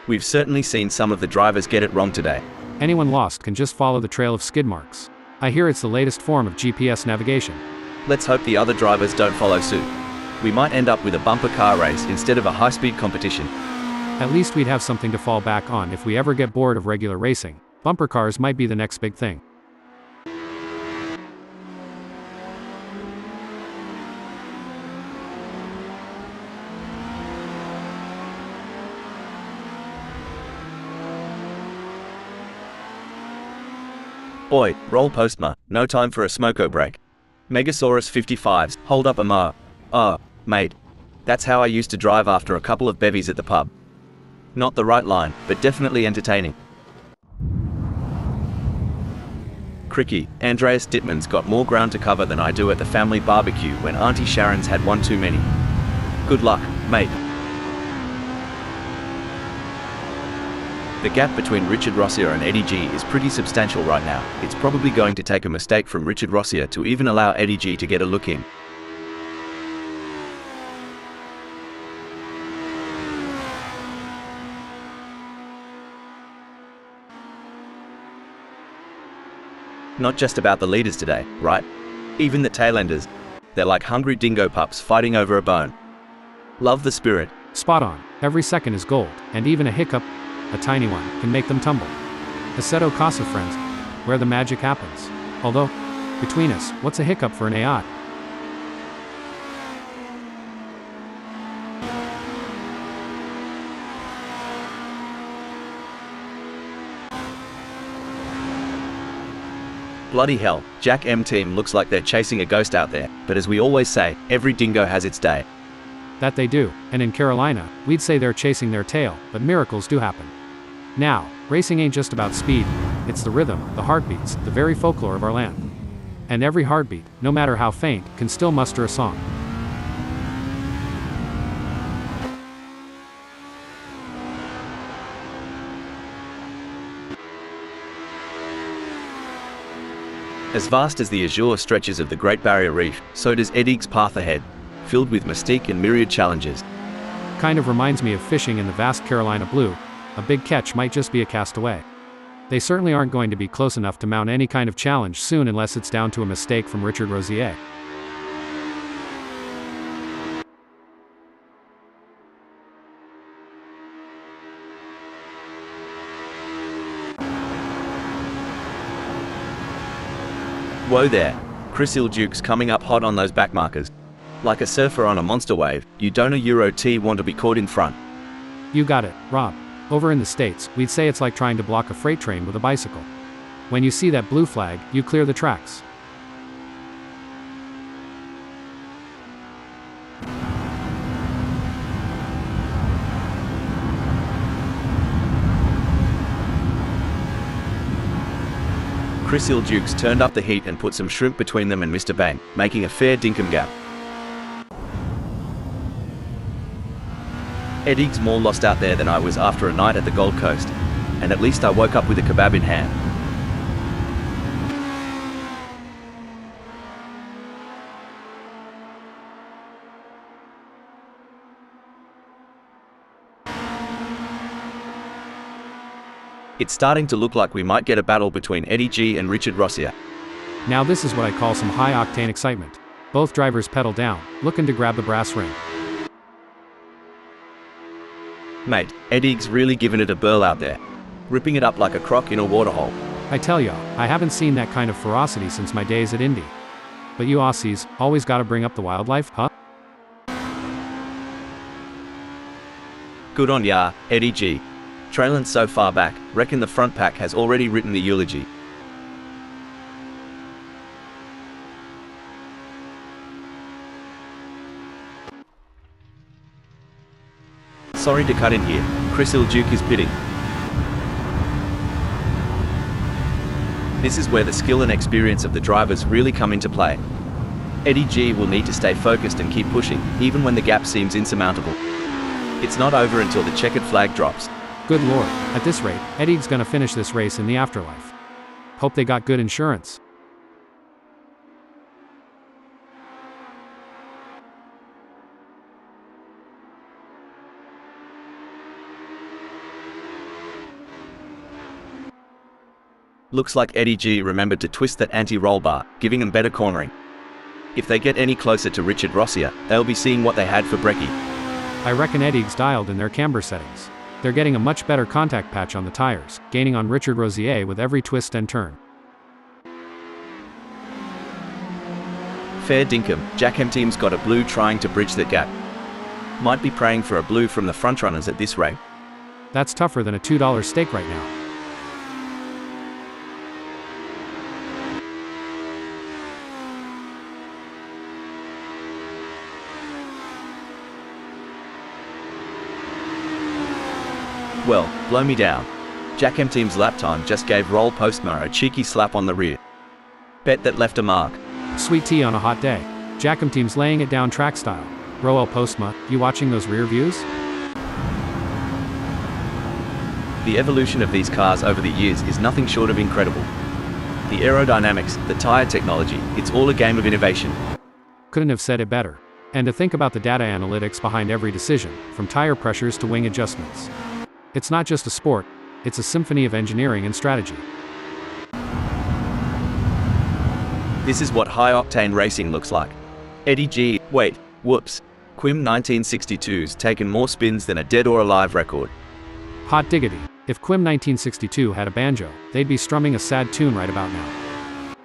We've certainly seen some of the drivers get it wrong today. Anyone lost can just follow the trail of skid marks. I hear it's the latest form of GPS navigation. Let's hope the other drivers don't follow suit. We might end up with a bumper car race instead of a high-speed competition. At least we'd have something to fall back on if we ever get bored of regular racing. Bumper cars might be the next big thing. Oi, roll postma, no time for a smoko break. Megasaurus 55s, hold up a mo. Oh, mate. That's how I used to drive after a couple of bevies at the pub. Not the right line, but definitely entertaining. Cricky, Andreas Dittman's got more ground to cover than I do at the family barbecue when Auntie Sharon's had one too many. Good luck, mate. The gap between Richard Rossier and Eddie G is pretty substantial right now. It's probably going to take a mistake from Richard Rossier to even allow Eddie G to get a look in. Not just about the leaders today, right? Even the tailenders. They're like hungry dingo pups fighting over a bone. Love the spirit. Spot on. Every second is gold, and even a hiccup, a tiny one, can make them tumble. Assetto casa, friends, where the magic happens. Although, between us, what's a hiccup for an AI? Bloody hell, Jack M team looks like they're chasing a ghost out there, but as we always say, every dingo has its day. That they do, and in Carolina, we'd say they're chasing their tail, but miracles do happen. Now, racing ain't just about speed, it's the rhythm, the heartbeats, the very folklore of our land. And every heartbeat, no matter how faint, can still muster a song. As vast as the azure stretches of the Great Barrier Reef, so does Eddie's path ahead, filled with mystique and myriad challenges. Kind of reminds me of fishing in the vast Carolina blue. A big catch might just be a castaway. They certainly aren't going to be close enough to mount any kind of challenge soon unless it's down to a mistake from Richard Rossier. Whoa there, Chris Ilduke's coming up hot on those backmarkers. Like a surfer on a monster wave, you don't a Euro T want to be caught in front. You got it, Rob. Over in the States, we'd say it's like trying to block a freight train with a bicycle. When you see that blue flag, you clear the tracks. Chris Ilduke's turned up the heat and put some shrimp between them and Mr. Bang, making a fair dinkum gap. Eddie's more lost out there than I was after a night at the Gold Coast, and at least I woke up with a kebab in hand. It's starting to look like we might get a battle between Eddie G and Richard Rossier. Now this is what I call some high-octane excitement. Both drivers pedal down, looking to grab the brass ring. Mate, Eddie's really giving it a burl out there, ripping it up like a croc in a waterhole. I tell ya, I haven't seen that kind of ferocity since my days at Indy. But you Aussies, always gotta bring up the wildlife, huh? Good on ya, Eddie G. Trailing so far back, reckon the front pack has already written the eulogy. Sorry to cut in here, Chris Ilduke is pitting. This is where the skill and experience of the drivers really come into play. Eddie G will need to stay focused and keep pushing, even when the gap seems insurmountable. It's not over until the checkered flag drops. Good lord, at this rate, Eddie's gonna finish this race in the afterlife. Hope they got good insurance. Looks like Eddie G remembered to twist that anti-roll bar, giving them better cornering. If they get any closer to Richard Rossier, they'll be seeing what they had for brekkie. I reckon Eddie's dialed in their camber settings. They're getting a much better contact patch on the tires, gaining on Richard Rossier with every twist and turn. Fair dinkum, Jack M team's got a blue trying to bridge the gap. Might be praying for a blue from the frontrunners at this rate. That's tougher than a $2 steak right now. Well, blow me down. Jack M team's lap time just gave Roll Postma a cheeky slap on the rear. Bet that left a mark. Sweet tea on a hot day. Jackham team's laying it down track style. Roel Postma, you watching those rear views? The evolution of these cars over the years is nothing short of incredible. The aerodynamics, the tire technology, it's all a game of innovation. Couldn't have said it better. And to think about the data analytics behind every decision, from tire pressures to wing adjustments. It's not just a sport, it's a symphony of engineering and strategy. This is what high-octane racing looks like. Eddie G, wait, whoops. Quim 1962's taken more spins than a dead or alive record. Hot diggity. If Quim 1962 had a banjo, they'd be strumming a sad tune right about now.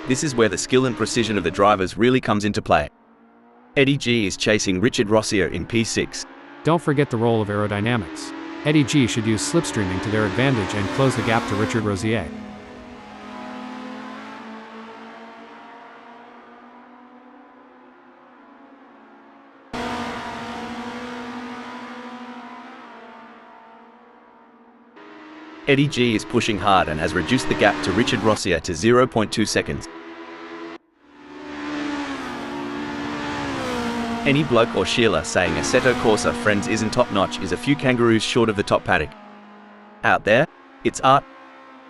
This is where the skill and precision of the drivers really comes into play. Eddie G is chasing Richard Rossier in P6. Don't forget the role of aerodynamics. Eddie G should use slipstreaming to their advantage and close the gap to Richard Rossier. Eddie G is pushing hard and has reduced the gap to Richard Rossier to 0.2 seconds. Any bloke or Sheila saying Assetto Corsa friends isn't top-notch is a few kangaroos short of the top paddock. Out there, it's art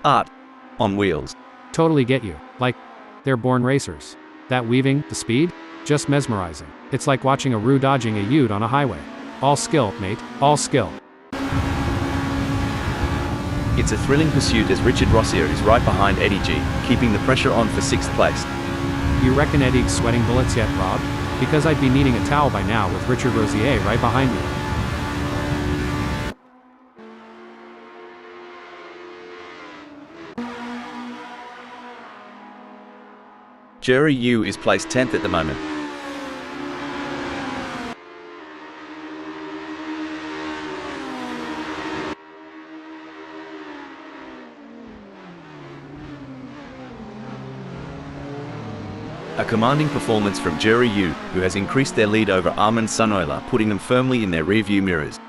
on wheels. Totally get you. Like, they're born racers. That weaving, the speed, just mesmerizing. It's like watching a Roo dodging a Ute on a highway. All skill, mate, all skill. It's a thrilling pursuit as Richard Rossier is right behind Eddie G, keeping the pressure on for 6th place. You reckon Eddie's sweating bullets yet, Rob? Because I'd be needing a towel by now with Richard Rossier right behind me. Jerry Yu is placed 10th at the moment. A commanding performance from Jerry Yu, who has increased their lead over Armand Sunoiler, putting them firmly in their rearview mirrors.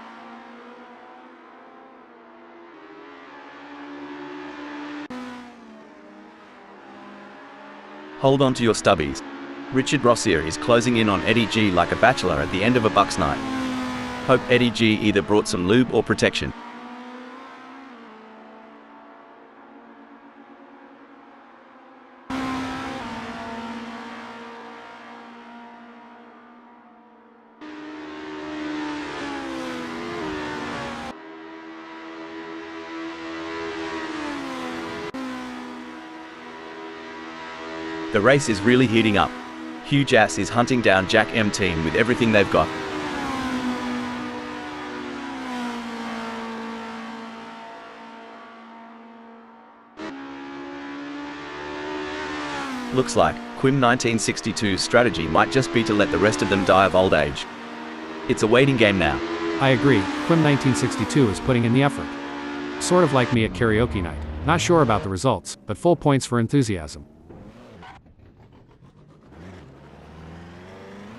Hold on to your stubbies. Richard Rossier is closing in on Eddie G like a bachelor at the end of a Bucks night. Hope Eddie G either brought some lube or protection. The race is really heating up. Huge Ass is hunting down Jack M team with everything they've got. Looks like Quim 1962's strategy might just be to let the rest of them die of old age. It's a waiting game now. I agree, Quim 1962 is putting in the effort. Sort of like me at karaoke night. Not sure about the results, but full points for enthusiasm.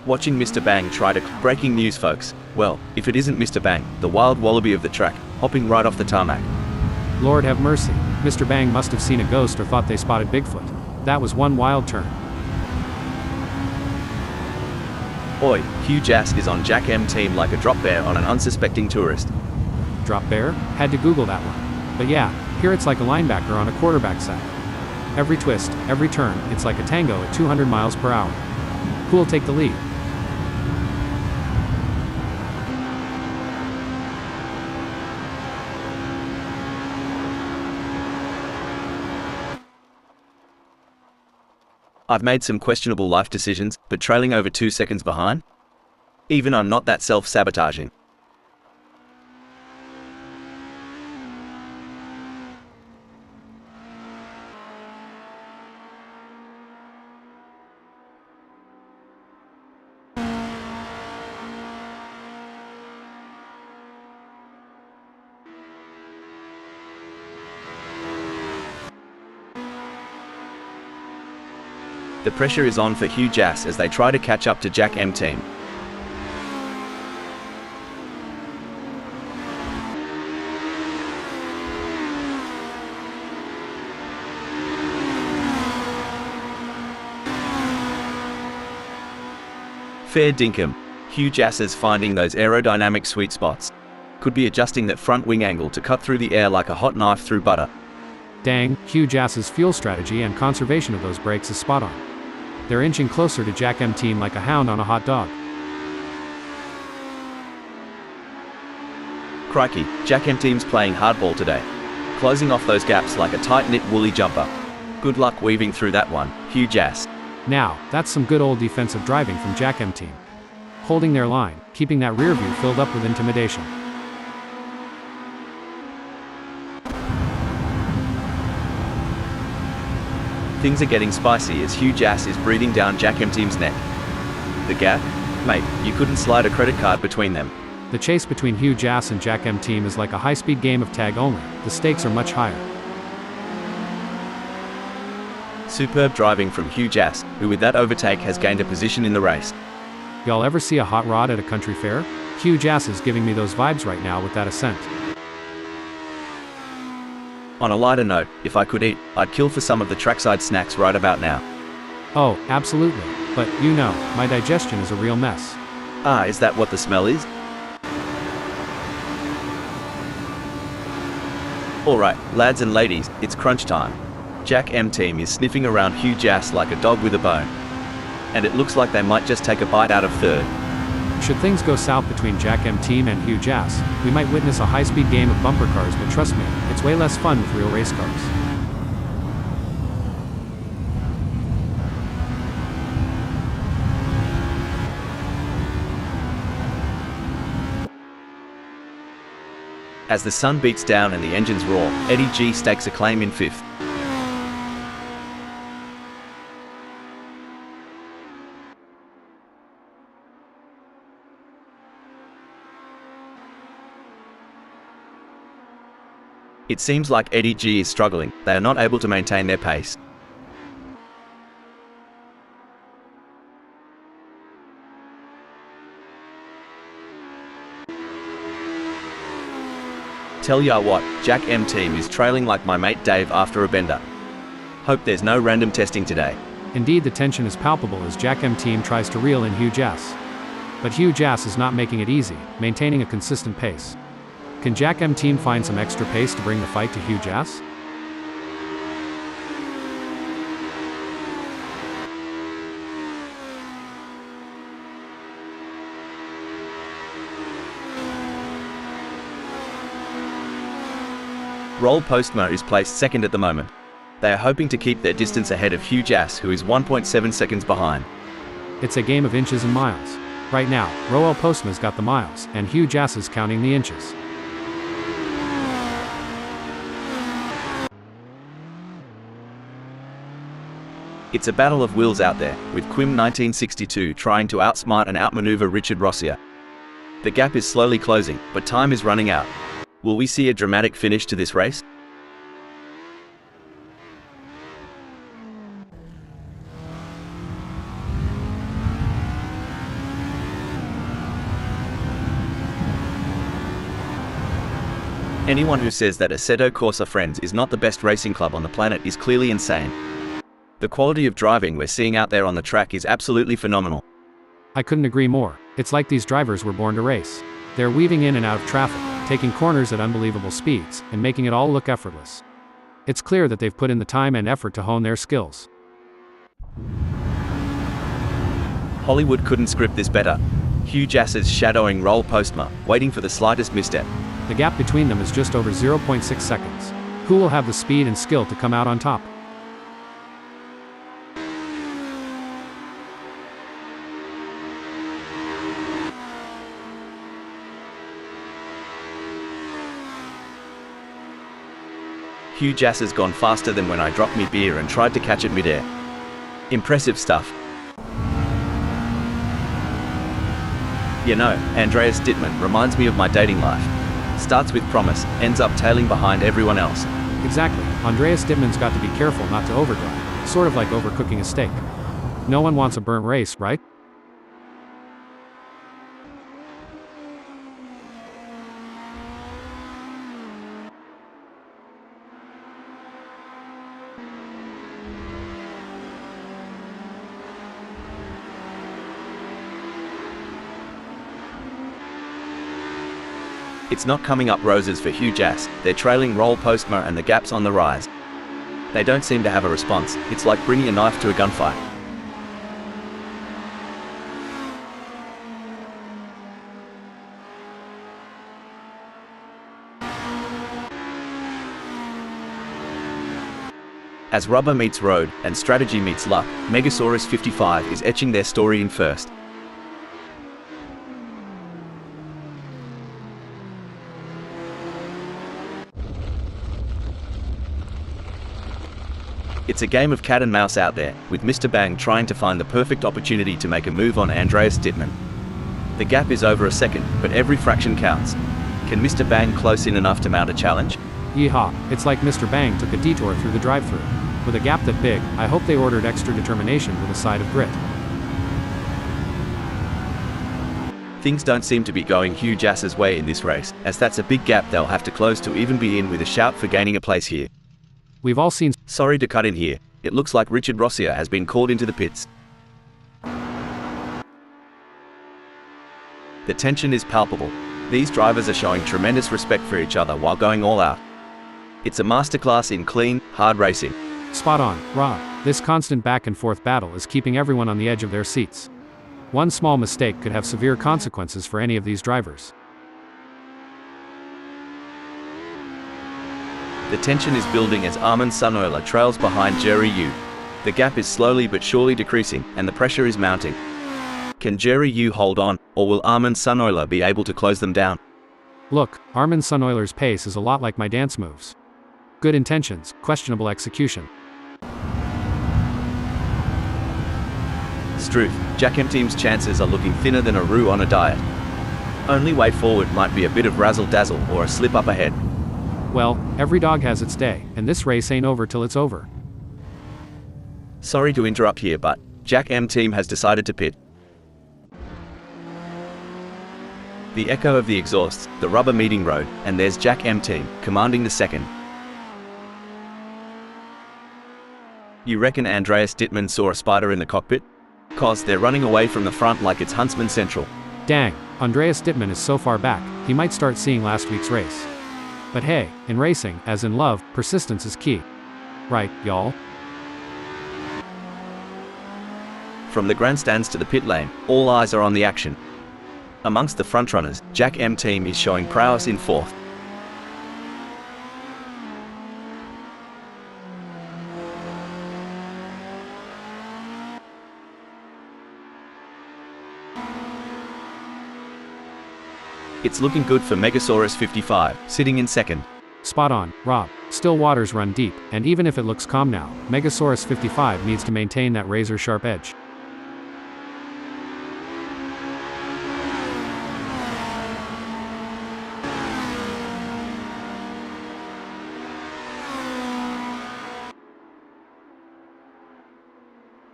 Watching Mr. Bang try to breaking news, folks. Well, if it isn't Mr. Bang, the wild wallaby of the track, hopping right off the tarmac. Lord have mercy, Mr. Bang must have seen a ghost or thought they spotted Bigfoot. That was one wild turn. Oi, Huge Ass is on Jack M team like a drop bear on an unsuspecting tourist. Drop bear? Had to Google that one. But yeah, here it's like a linebacker on a quarterback sack. Every twist, every turn, it's like a tango at 200 miles per hour. Who'll take the lead? I've made some questionable life decisions, but trailing over 2 seconds behind? Even I'm not that self-sabotaging. The pressure is on for Hugh Jass as they try to catch up to Jack M team. Fair dinkum. Hugh Jass is finding those aerodynamic sweet spots. Could be adjusting that front wing angle to cut through the air like a hot knife through butter. Dang, Hugh Jass's fuel strategy and conservation of those brakes is spot on. They're inching closer to Jack M team like a hound on a hot dog. Crikey, Jack M team's playing hardball today. Closing off those gaps like a tight-knit woolly jumper. Good luck weaving through that one, Hugh Jass. Now, that's some good old defensive driving from Jack M team. Holding their line, keeping that rear view filled up with intimidation. Things are getting spicy as Hugh Jass is breathing down Jack M team's neck. The gap? Mate, you couldn't slide a credit card between them. The chase between Hugh Jass and Jack M team is like a high-speed game of tag only. The stakes are much higher. Superb driving from Hugh Jass, who with that overtake has gained a position in the race. Y'all ever see a hot rod at a country fair? Hugh Jass is giving me those vibes right now with that ascent. On a lighter note, if I could eat, I'd kill for some of the trackside snacks right about now. Oh, absolutely. But, you know, my digestion is a real mess. Ah, is that what the smell is? Alright, lads and ladies, it's crunch time. Jack M team is sniffing around Hugh Jass like a dog with a bone. And it looks like they might just take a bite out of third. Should things go south between Jack M team and Hugh Jass, we might witness a high-speed game of bumper cars, but trust me, it's way less fun with real race cars. As the sun beats down and the engines roar, Eddie G stakes a claim in fifth. It seems like Eddie G is struggling. They are not able to maintain their pace. Tell ya what, Jack M team is trailing like my mate Dave after a bender. Hope there's no random testing today. Indeed, the tension is palpable as Jack M team tries to reel in Hugh Jass. But Hugh Jass is not making it easy, maintaining a consistent pace. Can Jack M team find some extra pace to bring the fight to Hugh Jass? Roll Postma is placed second at the moment. They are hoping to keep their distance ahead of Hugh Jass, who is 1.7 seconds behind. It's a game of inches and miles. Right now, Roel Postma's got the miles, and Hugh Jass is counting the inches. It's a battle of wills out there, with Quim 1962 trying to outsmart and outmaneuver Richard Rossier. The gap is slowly closing, but time is running out. Will we see a dramatic finish to this race? Anyone who says that Assetto Corsa Friends is not the best racing club on the planet is clearly insane. The quality of driving we're seeing out there on the track is absolutely phenomenal. I couldn't agree more. It's like these drivers were born to race. They're weaving in and out of traffic, taking corners at unbelievable speeds, and making it all look effortless. It's clear that they've put in the time and effort to hone their skills. Hollywood couldn't script this better. Hugh Jass is shadowing Roel Postma, waiting for the slightest misstep. The gap between them is just over 0.6 seconds. Who will have the speed and skill to come out on top? Hugh Jass has gone faster than when I dropped me beer and tried to catch it midair. Impressive stuff. You know, Andreas Dittmann reminds me of my dating life. Starts with promise, ends up tailing behind everyone else. Exactly. Andreas Dittmann's got to be careful not to overdrive, sort of like overcooking a steak. No one wants a burnt race, right? It's not coming up roses for Hugh Jass. They're trailing Roll Postma and the gap's on the rise. They don't seem to have a response. It's like bringing a knife to a gunfight. As rubber meets road and strategy meets luck, Megasaurus-55 is etching their story in first. It's a game of cat and mouse out there, with Mr. Bang trying to find the perfect opportunity to make a move on Andreas Dittmann. The gap is over a second, but every fraction counts. Can Mr. Bang close in enough to mount a challenge? Yeehaw, it's like Mr. Bang took a detour through the drive-thru. With a gap that big, I hope they ordered extra determination with a side of grit. Things don't seem to be going Hugh Jass's way in this race, as that's a big gap they'll have to close to even be in with a shout for gaining a place here. We've all seen... Sorry to cut in here. It looks like Richard Rossier has been called into the pits. The tension is palpable. These drivers are showing tremendous respect for each other while going all out. It's a masterclass in clean, hard racing. Spot on, Rob. This constant back and forth battle is keeping everyone on the edge of their seats. One small mistake could have severe consequences for any of these drivers. The tension is building as Armin Sunoila trails behind Jerry Yu. The gap is slowly but surely decreasing, and the pressure is mounting. Can Jerry Yu hold on, or will Armin Sunoila be able to close them down? Look, Armin Sunoiler's pace is a lot like my dance moves. Good intentions, questionable execution. Struth, Jack M Team's chances are looking thinner than a roux on a diet. Only way forward might be a bit of razzle-dazzle or a slip up ahead. Well, every dog has its day, and this race ain't over till it's over. Sorry to interrupt here, but Jack M Team has decided to pit. The echo of the exhausts, the rubber meeting road, and there's Jack M Team, commanding the second. You reckon Andreas Dittmann saw a spider in the cockpit? 'Cause they're running away from the front like it's Huntsman Central. Dang, Andreas Dittmann is so far back, he might start seeing last week's race. But hey, in racing, as in love, persistence is key. Right, y'all? From the grandstands to the pit lane, all eyes are on the action. Amongst the frontrunners, Jack M Team is showing prowess in fourth. It's looking good for Megasaurus-55, sitting in second. Spot on, Rob. Still waters run deep, and even if it looks calm now, Megasaurus-55 needs to maintain that razor-sharp edge.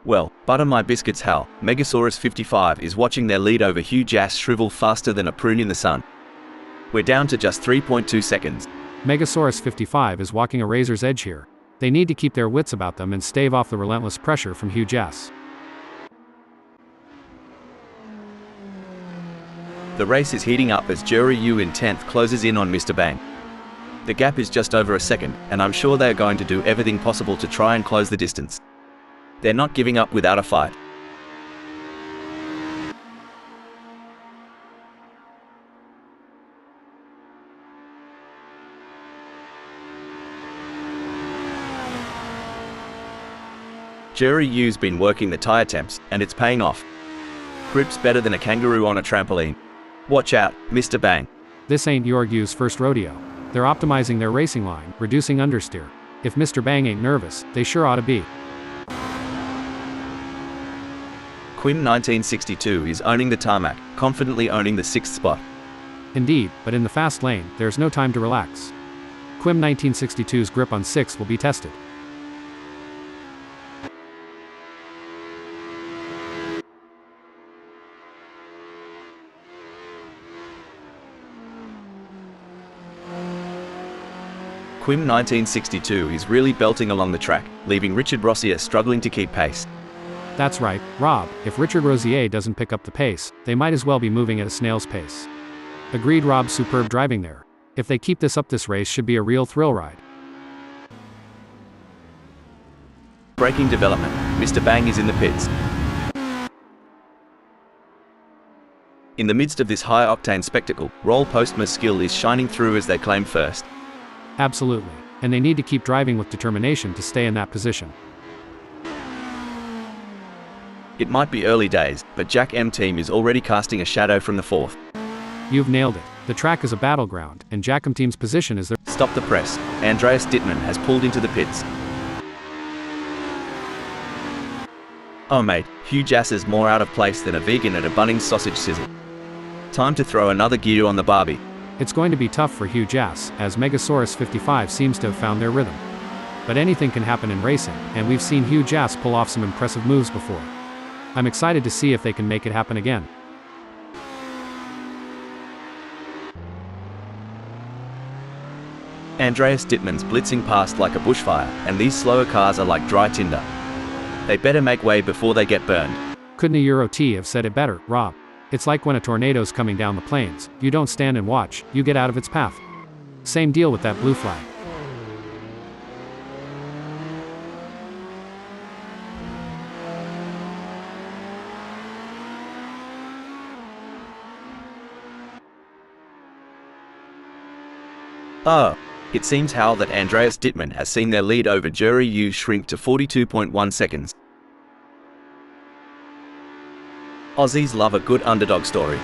Well, butter my biscuits, Hal. Megasaurus-55 is watching their lead over Hugh Jass shrivel faster than a prune in the sun. We're down to just 3.2 seconds. Megasaurus-55 is walking a razor's edge here. They need to keep their wits about them and stave off the relentless pressure from Hugh Jass. The race is heating up as Jerry Yu in 10th closes in on Mr. Bang. The gap is just over a second, and I'm sure they're going to do everything possible to try and close the distance. They're not giving up without a fight. Jerry Yu's been working the tire temps, and it's paying off. Grip's better than a kangaroo on a trampoline. Watch out, Mr. Bang. This ain't Yu's first rodeo. They're optimizing their racing line, reducing understeer. If Mr. Bang ain't nervous, they sure ought to be. Quim 1962 is owning the tarmac, confidently owning the 6th spot. Indeed, but in the fast lane, there's no time to relax. Quim 1962's grip on 6 will be tested. Quim 1962 is really belting along the track, leaving Richard Rossier struggling to keep pace. That's right, Rob, if Richard Rossier doesn't pick up the pace, they might as well be moving at a snail's pace. Agreed, Rob, superb driving there. If they keep this up, this race should be a real thrill ride. Braking development, Mr. Bang is in the pits. In the midst of this high-octane spectacle, Roll Postma's skill is shining through as they claim first. Absolutely, and they need to keep driving with determination to stay in that position. It might be early days, but Jack M team is already casting a shadow from the 4th. You've nailed it. The track is a battleground, and Jack M team's position is their... Stop the press. Andreas Dittmann has pulled into the pits. Oh mate, Hugh Jass is more out of place than a vegan at a Bunnings sausage sizzle. Time to throw another gear on the Barbie. It's going to be tough for Hugh Jass, as Megasaurus-55 seems to have found their rhythm. But anything can happen in racing, and we've seen Hugh Jass pull off some impressive moves before. I'm excited to see if they can make it happen again. Andreas Dittmann's blitzing past like a bushfire, and these slower cars are like dry tinder. They better make way before they get burned. Couldn't a Euro T have said it better, Rob? It's like when a tornado's coming down the plains, you don't stand and watch, you get out of its path. Same deal with that blue flag. Oh, it seems Hal that Andreas Dittmann has seen their lead over Jury U shrink to 42.1 seconds. Aussies love a good underdog story.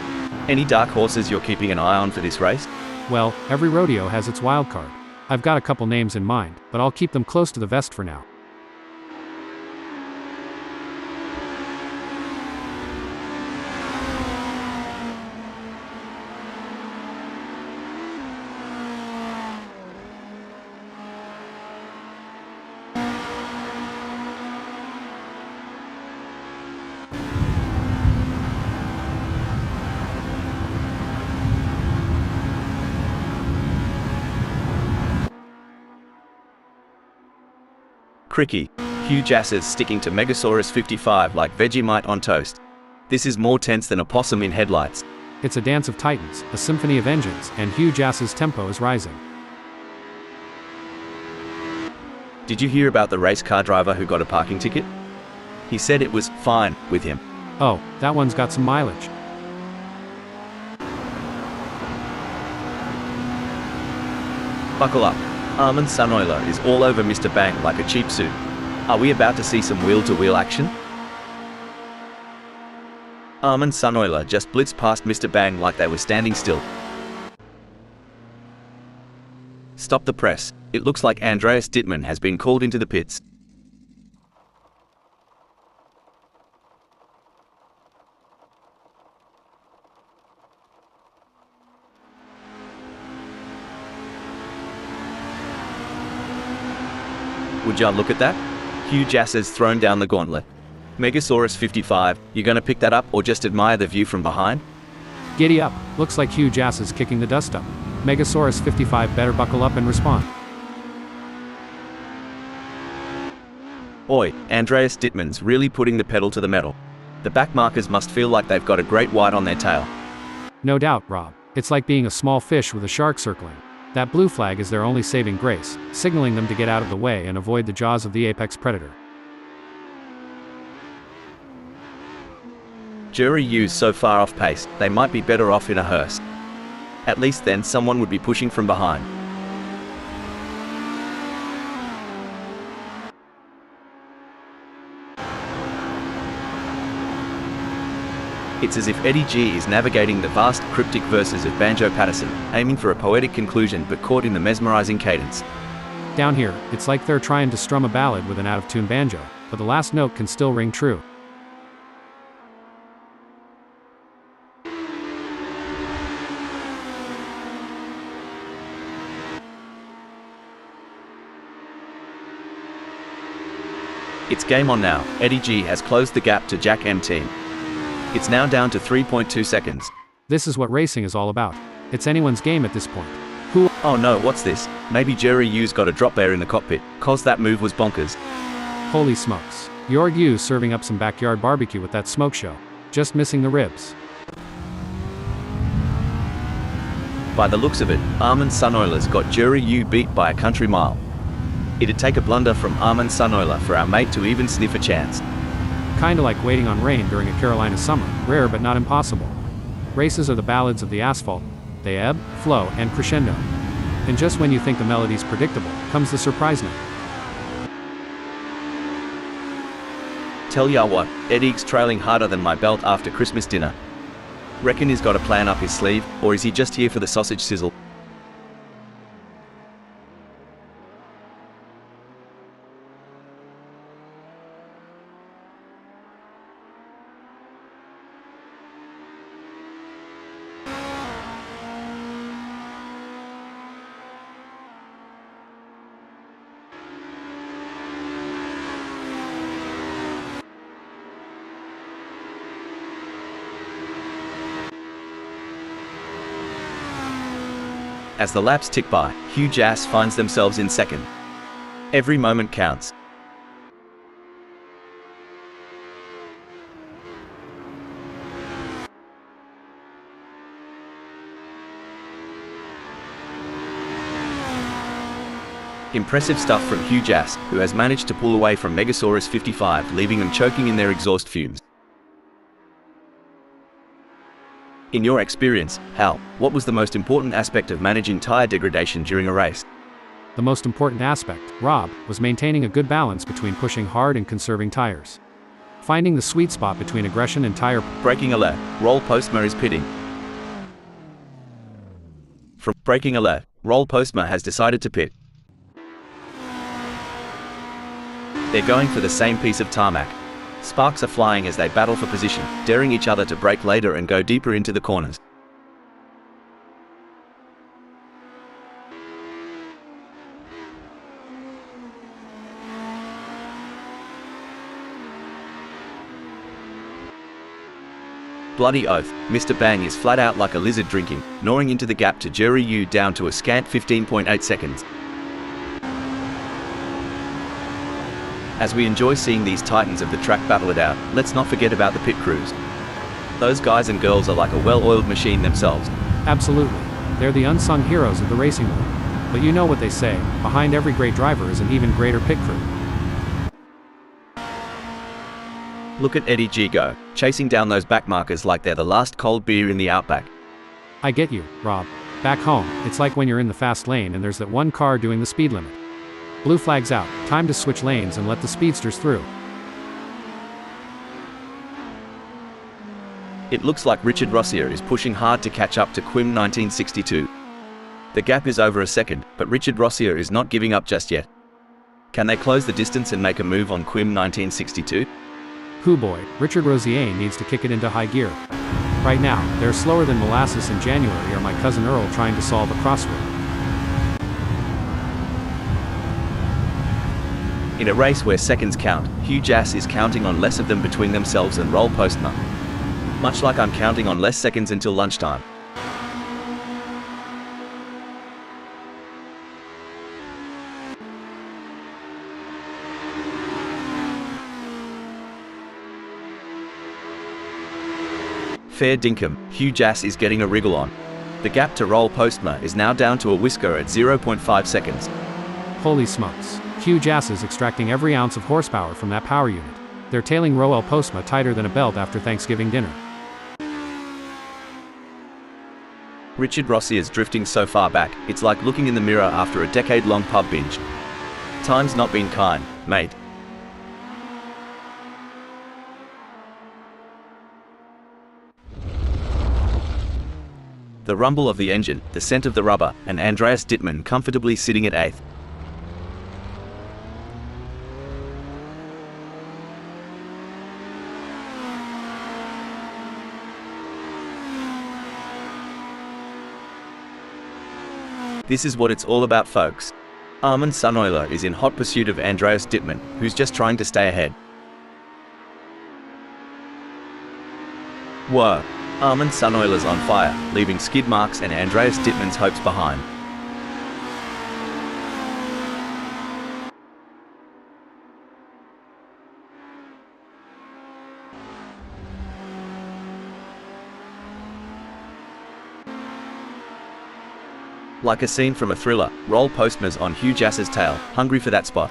Any dark horses you're keeping an eye on for this race? Well, every rodeo has its wild card. I've got a couple names in mind, but I'll keep them close to the vest for now. Cricky. Hugh Jass is sticking to Megasaurus-55 like Vegemite on toast. This is more tense than a possum in headlights. It's a dance of titans, a symphony of engines, and Hugh Jass's tempo is rising. Did you hear about the race car driver who got a parking ticket? He said it was fine with him. Oh, that one's got some mileage. Buckle up. Armin Sunoiler is all over Mr. Bang like a cheap suit. Are we about to see some wheel-to-wheel action? Armin Sunoiler just blitzed past Mr. Bang like they were standing still. Stop the press. It looks like Andreas Dittmann has been called into the pits. Would ya look at that? Hugh Jass has thrown down the gauntlet. Megasaurus-55, you gonna pick that up or just admire the view from behind? Giddy up, looks like Hugh Jass is kicking the dust up. Megasaurus-55 better buckle up and respond. Oi, Andreas Dittmann's really putting the pedal to the metal. The back markers must feel like they've got a great white on their tail. No doubt, Rob. It's like being a small fish with a shark circling. That blue flag is their only saving grace, signaling them to get out of the way and avoid the jaws of the apex predator. Jury U's so far off pace, they might be better off in a hearse. At least then someone would be pushing from behind. It's as if Eddie G is navigating the vast, cryptic verses of Banjo Patterson, aiming for a poetic conclusion but caught in the mesmerizing cadence. Down here, it's like they're trying to strum a ballad with an out-of-tune banjo, but the last note can still ring true. It's game on now. Eddie G has closed the gap to Jack M team. It's now down to 3.2 seconds. This is what racing is all about. It's anyone's game at this point. Oh no, what's this? Maybe Jerry Yu's got a drop bear in the cockpit, cause that move was bonkers. Holy smokes. You're you serving up some backyard barbecue with that smoke show. Just missing the ribs. By the looks of it, Armin Sunoiler's got Jerry Yu beat by a country mile. It'd take a blunder from Armin Sunoiler for our mate to even sniff a chance. Kinda like waiting on rain during a Carolina summer, rare but not impossible. Races are the ballads of the asphalt. They ebb, flow, and crescendo. And just when you think the melody's predictable, comes the surprise note. Tell ya what, Eddie's trailing harder than my belt after Christmas dinner. Reckon he's got a plan up his sleeve, or is he just here for the sausage sizzle? As the laps tick by, Hugh Jass finds themselves in second. Every moment counts. Impressive stuff from Hugh Jass, who has managed to pull away from Megasaurus 55, leaving them choking in their exhaust fumes. In your experience, Hal, what was the most important aspect of managing tire degradation during a race? The most important aspect, Rob, was maintaining a good balance between pushing hard and conserving tires. Finding the sweet spot between aggression and tire. Braking alert, Roll Postma is pitting. From braking alert, Roll Postma has decided to pit. They're going for the same piece of tarmac. Sparks are flying as they battle for position, daring each other to brake later and go deeper into the corners. Bloody oath, Mr. Bang is flat out like a lizard drinking, gnawing into the gap to Jerry Yu down to a scant 15.8 seconds. As we enjoy seeing these titans of the track battle it out, let's not forget about the pit crews. Those guys and girls are like a well-oiled machine themselves. Absolutely. They're the unsung heroes of the racing world. But you know what they say, behind every great driver is an even greater pit crew. Look at Eddie G go, chasing down those backmarkers like they're the last cold beer in the outback. I get you, Rob. Back home, it's like when you're in the fast lane and there's that one car doing the speed limit. Blue flag's out, time to switch lanes and let the speedsters through. It looks like Richard Rossier is pushing hard to catch up to Quim 1962. The gap is over a second, but Richard Rossier is not giving up just yet. Can they close the distance and make a move on Quim 1962? Hoo boy, Richard Rossier needs to kick it into high gear. Right now, they're slower than molasses in January or my cousin Earl trying to solve a crossword. In a race where seconds count, Hugh Jass is counting on less of them between themselves and Roll Postma. Much like I'm counting on less seconds until lunchtime. Fair dinkum, Hugh Jass is getting a wriggle on. The gap to Roll Postma is now down to a whisker at 0.5 seconds. Holy smokes. Hugh Jass is extracting every ounce of horsepower from that power unit. They're tailing Roel Postma tighter than a belt after Thanksgiving dinner. Richard Rossi is drifting so far back, it's like looking in the mirror after a decade-long pub binge. Time's not been kind, mate. The rumble of the engine, the scent of the rubber, and Andreas Dittmann comfortably sitting at 8th. This is what it's all about, folks. Armin Sunoiler is in hot pursuit of Andreas Dittmann, who's just trying to stay ahead. Whoa, Armin Sunoiler's on fire, leaving skid marks and Andreas Dittmann's hopes behind. Like a scene from a thriller, Roll Postma's on Hugh Jass's tail, hungry for that spot.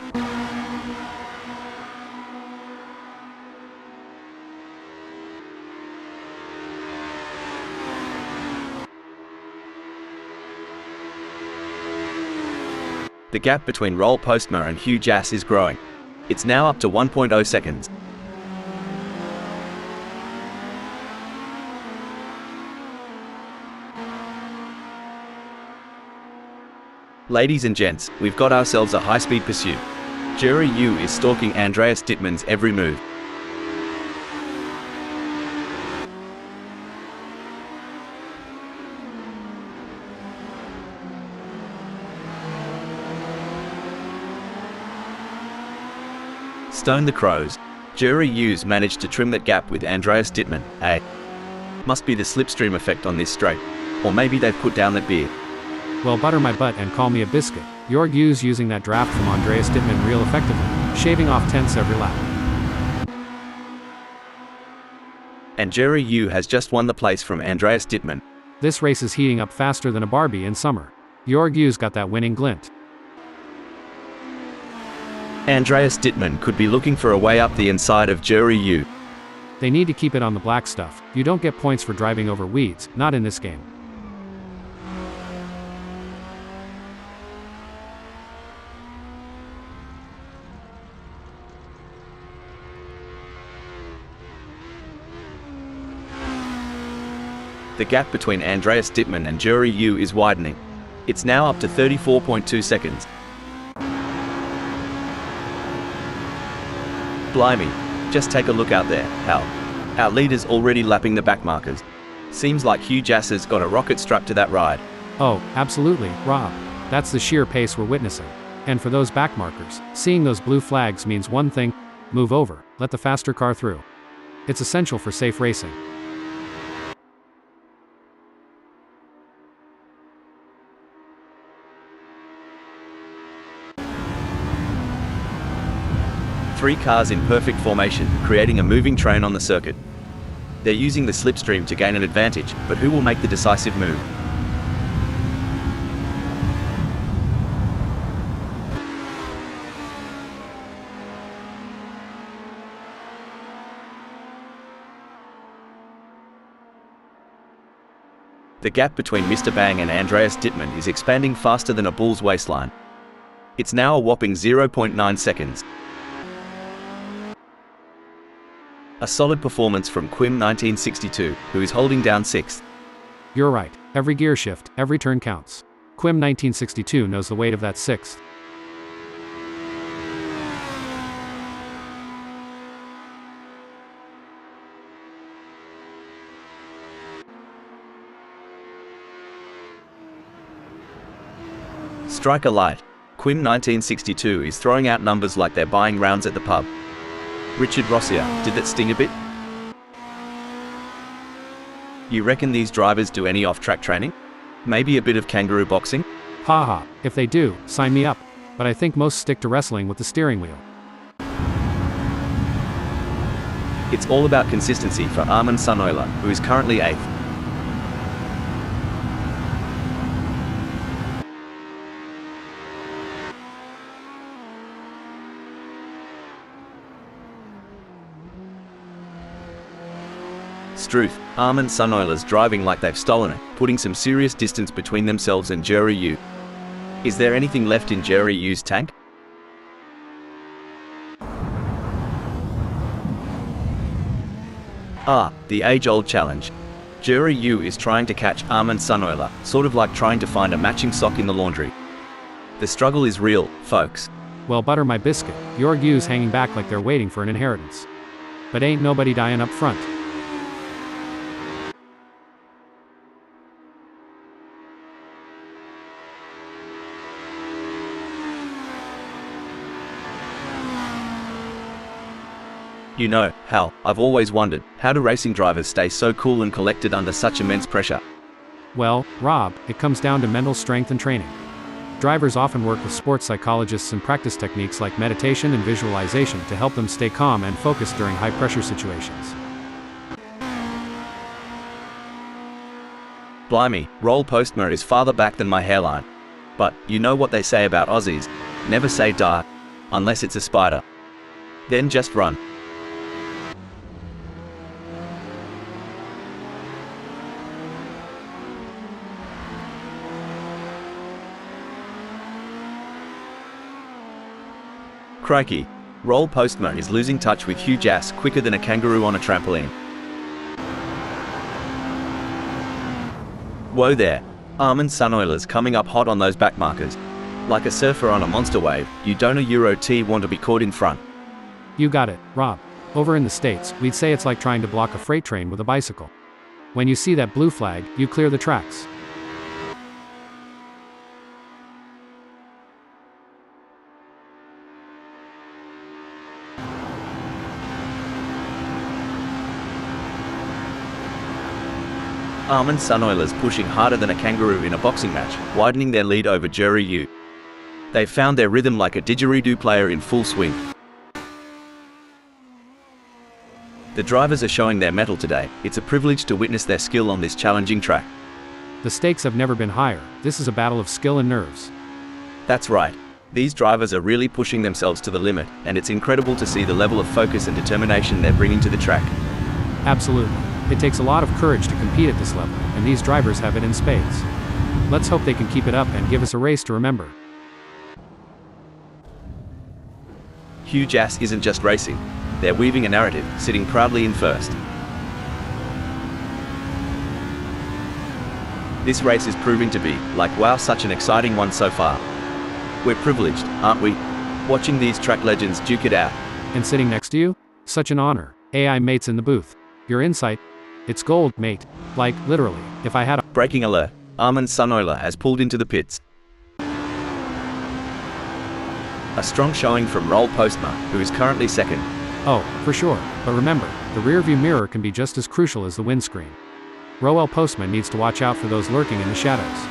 The gap between Roll Postma and Hugh Jass is growing. It's now up to 1.0 seconds. Ladies and gents, we've got ourselves a high-speed pursuit. Jerry Yu is stalking Andreas Dittmann's every move. Stone the crows. Jerry Yu's managed to trim that gap with Andreas Dittmann. Must be the slipstream effect on this straight. Or maybe they've put down that beer. Well, butter my butt and call me a biscuit. Jorg U's using that draft from Andreas Dittmann real effectively, shaving off tenths every lap. And Jerry Yu has just won the place from Andreas Dittmann. This race is heating up faster than a Barbie in summer. Jorg U's got that winning glint. Andreas Dittmann could be looking for a way up the inside of Jerry Yu. They need to keep it on the black stuff. You don't get points for driving over weeds, not in this game. The gap between Andreas Dittmann and Jerry Yu is widening. It's now up to 34.2 seconds. Blimey, just take a look out there, Hal. Our leader's already lapping the back markers. Seems like Hugh Jass has got a rocket strap to that ride. Oh, absolutely, Rob. That's the sheer pace we're witnessing. And for those back markers, seeing those blue flags means one thing: move over, let the faster car through. It's essential for safe racing. Three cars in perfect formation, creating a moving train on the circuit. They're using the slipstream to gain an advantage, but who will make the decisive move? The gap between Mr. Bang and Andreas Dittmann is expanding faster than a bull's waistline. It's now a whopping 0.9 seconds. A solid performance from Quim 1962, who is holding down 6th. You're right. Every gear shift, every turn counts. Quim 1962 knows the weight of that 6th. Strike a light. Quim 1962 is throwing out numbers like they're buying rounds at the pub. Richard Rossier, did that sting a bit? You reckon these drivers do any off-track training? Maybe a bit of kangaroo boxing? Haha, if they do, sign me up. But I think most stick to wrestling with the steering wheel. It's all about consistency for Armin Sunoiler, who is currently 8th. Struth, Armin Sunoiler's driving like they've stolen it, putting some serious distance between themselves and Jerry Yu. Is there anything left in Jerry Yu's tank? The age-old challenge. Jerry Yu is trying to catch Armin Sunoiler, sort of like trying to find a matching sock in the laundry. The struggle is real, folks. Well, butter my biscuit. Jorg U's hanging back like they're waiting for an inheritance. But ain't nobody dying up front. You know, Hal, I've always wondered, how do racing drivers stay so cool and collected under such immense pressure? Well, Rob, it comes down to mental strength and training. Drivers often work with sports psychologists and practice techniques like meditation and visualization to help them stay calm and focused during high-pressure situations. Blimey, Roll Postma is farther back than my hairline. But, you know what they say about Aussies, never say die, unless it's a spider. Then just run. Crikey, Roll Postma is losing touch with Hugh Jass quicker than a kangaroo on a trampoline. Whoa there, Armin Sunoiler's coming up hot on those backmarkers. Like a surfer on a monster wave, you don't a Euro T want to be caught in front. You got it, Rob. Over in the States, we'd say it's like trying to block a freight train with a bicycle. When you see that blue flag, you clear the tracks. Armin Sunoiler's pushing harder than a kangaroo in a boxing match, widening their lead over Jury Yu. They've found their rhythm like a didgeridoo player in full swing. The drivers are showing their mettle today. It's a privilege to witness their skill on this challenging track. The stakes have never been higher. This is a battle of skill and nerves. That's right. These drivers are really pushing themselves to the limit, and it's incredible to see the level of focus and determination they're bringing to the track. Absolutely. It takes a lot of courage to compete at this level, and these drivers have it in spades. Let's hope they can keep it up and give us a race to remember. Hugh Jass isn't just racing. They're weaving a narrative, sitting proudly in first. This race is proving to be, like wow, such an exciting one so far. We're privileged, aren't we? Watching these track legends duke it out. And sitting next to you? Such an honor. AI mates in the booth. Your insight? It's gold, mate. Like, literally, if I had a— Breaking alert. Armin Sunoiler has pulled into the pits. A strong showing from Roll Postma, who is currently second. Oh, for sure. But remember, the rearview mirror can be just as crucial as the windscreen. Roel Postma needs to watch out for those lurking in the shadows.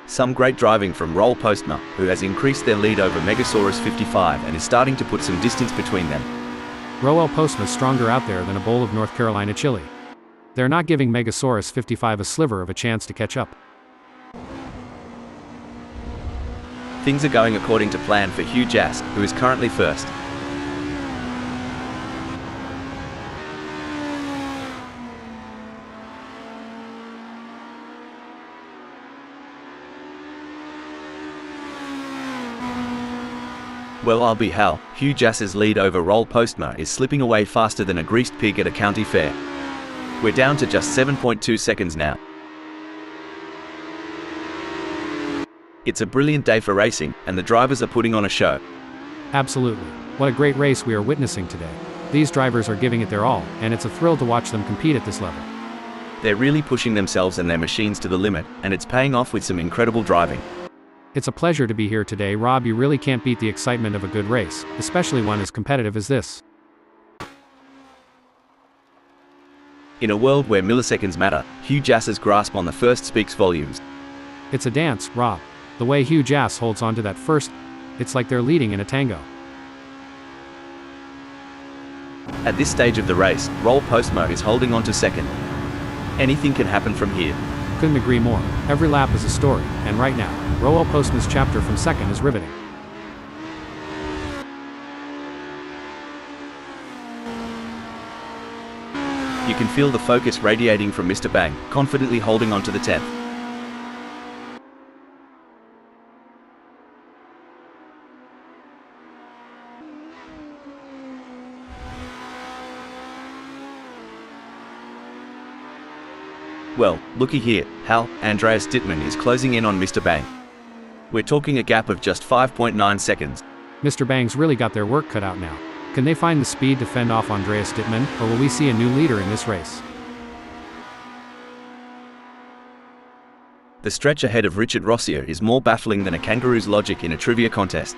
Some great driving from Roll Postma, who has increased their lead over Megasaurus 55 and is starting to put some distance between them. Roel Postma's stronger out there than a bowl of North Carolina chili. They're not giving Megasaurus 55 a sliver of a chance to catch up. Things are going according to plan for Hugh Jass, who is currently first. Well, I'll be hell. Hugh Jass's lead over Roll Postma is slipping away faster than a greased pig at a county fair. We're down to just 7.2 seconds now. It's a brilliant day for racing, and the drivers are putting on a show. Absolutely. What a great race we are witnessing today. These drivers are giving it their all, and it's a thrill to watch them compete at this level. They're really pushing themselves and their machines to the limit, and it's paying off with some incredible driving. It's a pleasure to be here today, Rob. You really can't beat the excitement of a good race, especially one as competitive as this. In a world where milliseconds matter, Hugh Jass's grasp on the first speaks volumes. It's a dance, Rob. The way Hugh Jass holds onto that first, it's like they're leading in a tango. At this stage of the race, Roll Postma is holding on to second. Anything can happen from here. Couldn't agree more. Every lap is a story, and right now, Roel Postma's chapter from second is riveting. You can feel the focus radiating from Mr. Bang, confidently holding on to the 10th. Well, looky here, Hal, Andreas Dittmann is closing in on Mr. Bang. We're talking a gap of just 5.9 seconds. Mr. Bang's really got their work cut out now. Can they find the speed to fend off Andreas Dittmann, or will we see a new leader in this race? The stretch ahead of Richard Rossier is more baffling than a kangaroo's logic in a trivia contest.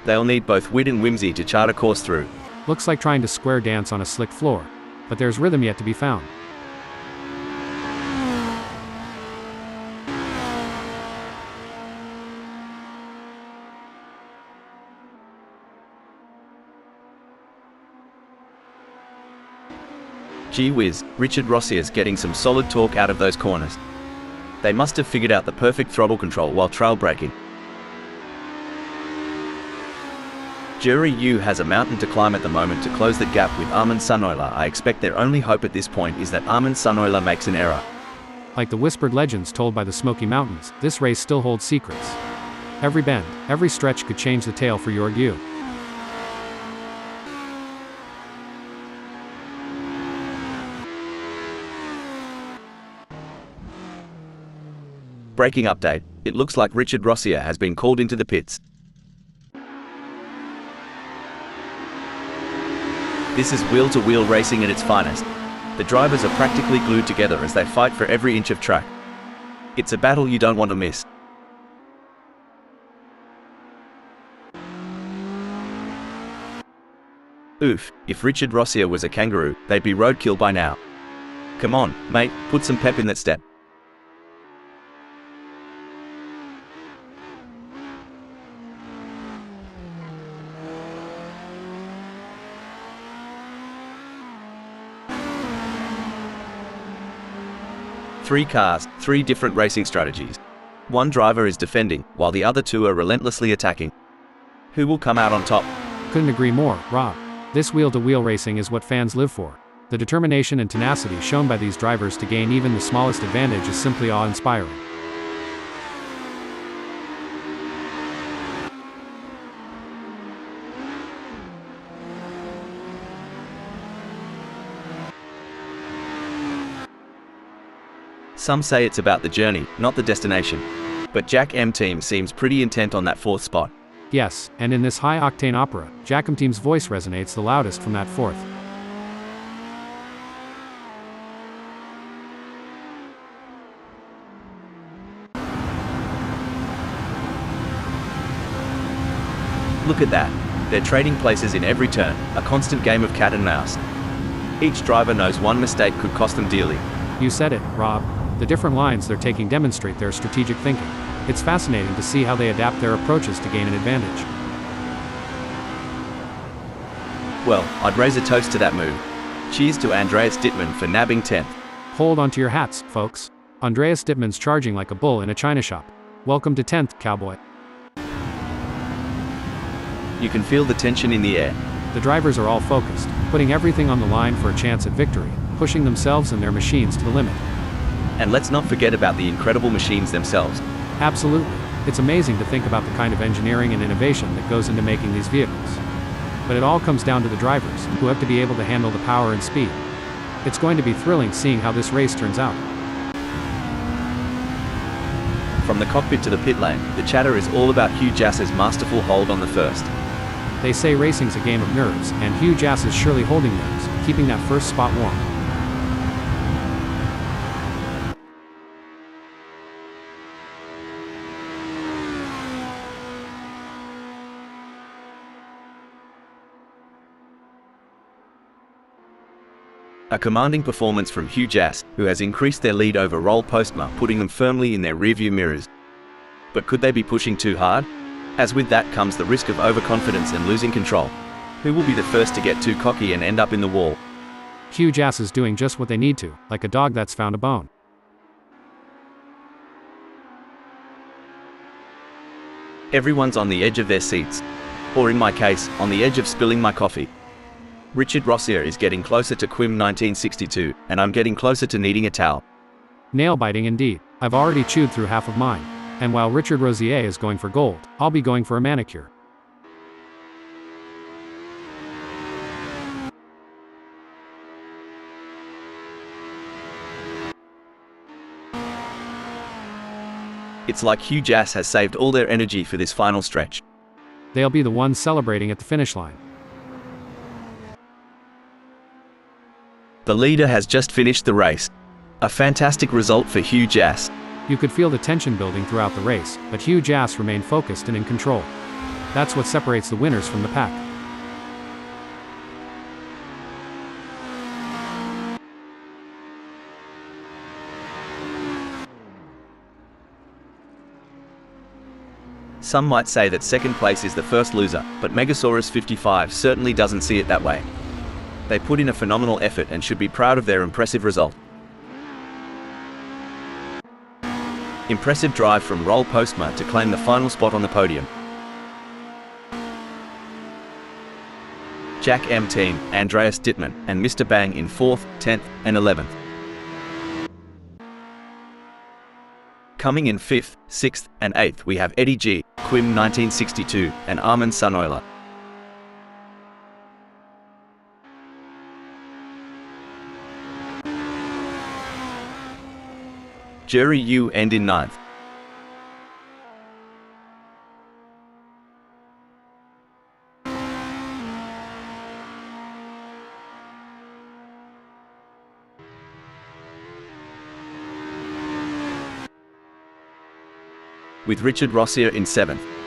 They'll need both wit and whimsy to chart a course through. Looks like trying to square dance on a slick floor, but there's rhythm yet to be found. Gee whiz, Richard Rossier's getting some solid torque out of those corners. They must have figured out the perfect throttle control while trail braking. Jury U has a mountain to climb at the moment to close the gap with Armin Sunoiler. I expect their only hope at this point is that Armin Sunoiler makes an error. Like the whispered legends told by the Smoky Mountains, this race still holds secrets. Every bend, every stretch could change the tale for Jorg U. Braking update. It looks like Richard Rossier has been called into the pits. This is wheel-to-wheel racing at its finest. The drivers are practically glued together as they fight for every inch of track. It's a battle you don't want to miss. Oof, if Richard Rossier was a kangaroo, they'd be roadkill by now. Come on, mate, put some pep in that step. Three cars, three different racing strategies. One driver is defending, while the other two are relentlessly attacking. Who will come out on top? Couldn't agree more, Rob. This wheel-to-wheel racing is what fans live for. The determination and tenacity shown by these drivers to gain even the smallest advantage is simply awe-inspiring. Some say it's about the journey, not the destination. But Jack M Team seems pretty intent on that fourth spot. Yes, and in this high-octane opera, Jack M Team's voice resonates the loudest from that fourth. Look at that. They're trading places in every turn, a constant game of cat and mouse. Each driver knows one mistake could cost them dearly. You said it, Rob. The different lines they're taking demonstrate their strategic thinking. It's fascinating to see how they adapt their approaches to gain an advantage. Well, I'd raise a toast to that move. Cheers to Andreas Dittmann for nabbing 10th. Hold on to your hats, folks. Andreas Dittmann's charging like a bull in a china shop. Welcome to 10th, cowboy. You can feel the tension in the air. The drivers are all focused, putting everything on the line for a chance at victory, pushing themselves and their machines to the limit. And let's not forget about the incredible machines themselves. Absolutely. It's amazing to think about the kind of engineering and innovation that goes into making these vehicles. But it all comes down to the drivers, who have to be able to handle the power and speed. It's going to be thrilling seeing how this race turns out. From the cockpit to the pit lane, the chatter is all about Hugh Jass's masterful hold on the first. They say racing's a game of nerves, and Hugh Jass is surely holding nerves, keeping that first spot warm. A commanding performance from Hugh Jass, who has increased their lead over Roll Postma, putting them firmly in their rearview mirrors. But could they be pushing too hard? As with that comes the risk of overconfidence and losing control. Who will be the first to get too cocky and end up in the wall? Hugh Jass is doing just what they need to, like a dog that's found a bone. Everyone's on the edge of their seats. Or in my case, on the edge of spilling my coffee. Richard Rossier is getting closer to Quim 1962, and I'm getting closer to needing a towel. Nail-biting indeed. I've already chewed through half of mine. And while Richard Rossier is going for gold, I'll be going for a manicure. It's like Hugh Jass has saved all their energy for this final stretch. They'll be the ones celebrating at the finish line. The leader has just finished the race. A fantastic result for Hugh Jass. You could feel the tension building throughout the race, but Hugh Jass remained focused and in control. That's what separates the winners from the pack. Some might say that second place is the first loser, but Megasaurus-55 certainly doesn't see it that way. They put in a phenomenal effort and should be proud of their impressive result. Impressive drive from Roll Postma to claim the final spot on the podium. Jack M Team, Andreas Dittmann, and Mr. Bang in 4th, 10th, and 11th. Coming in 5th, 6th, and 8th we have Eddie G, Quim 1962, and Armin Sunoiler. Jerry U end in 9th. With Richard Rossier in 7th.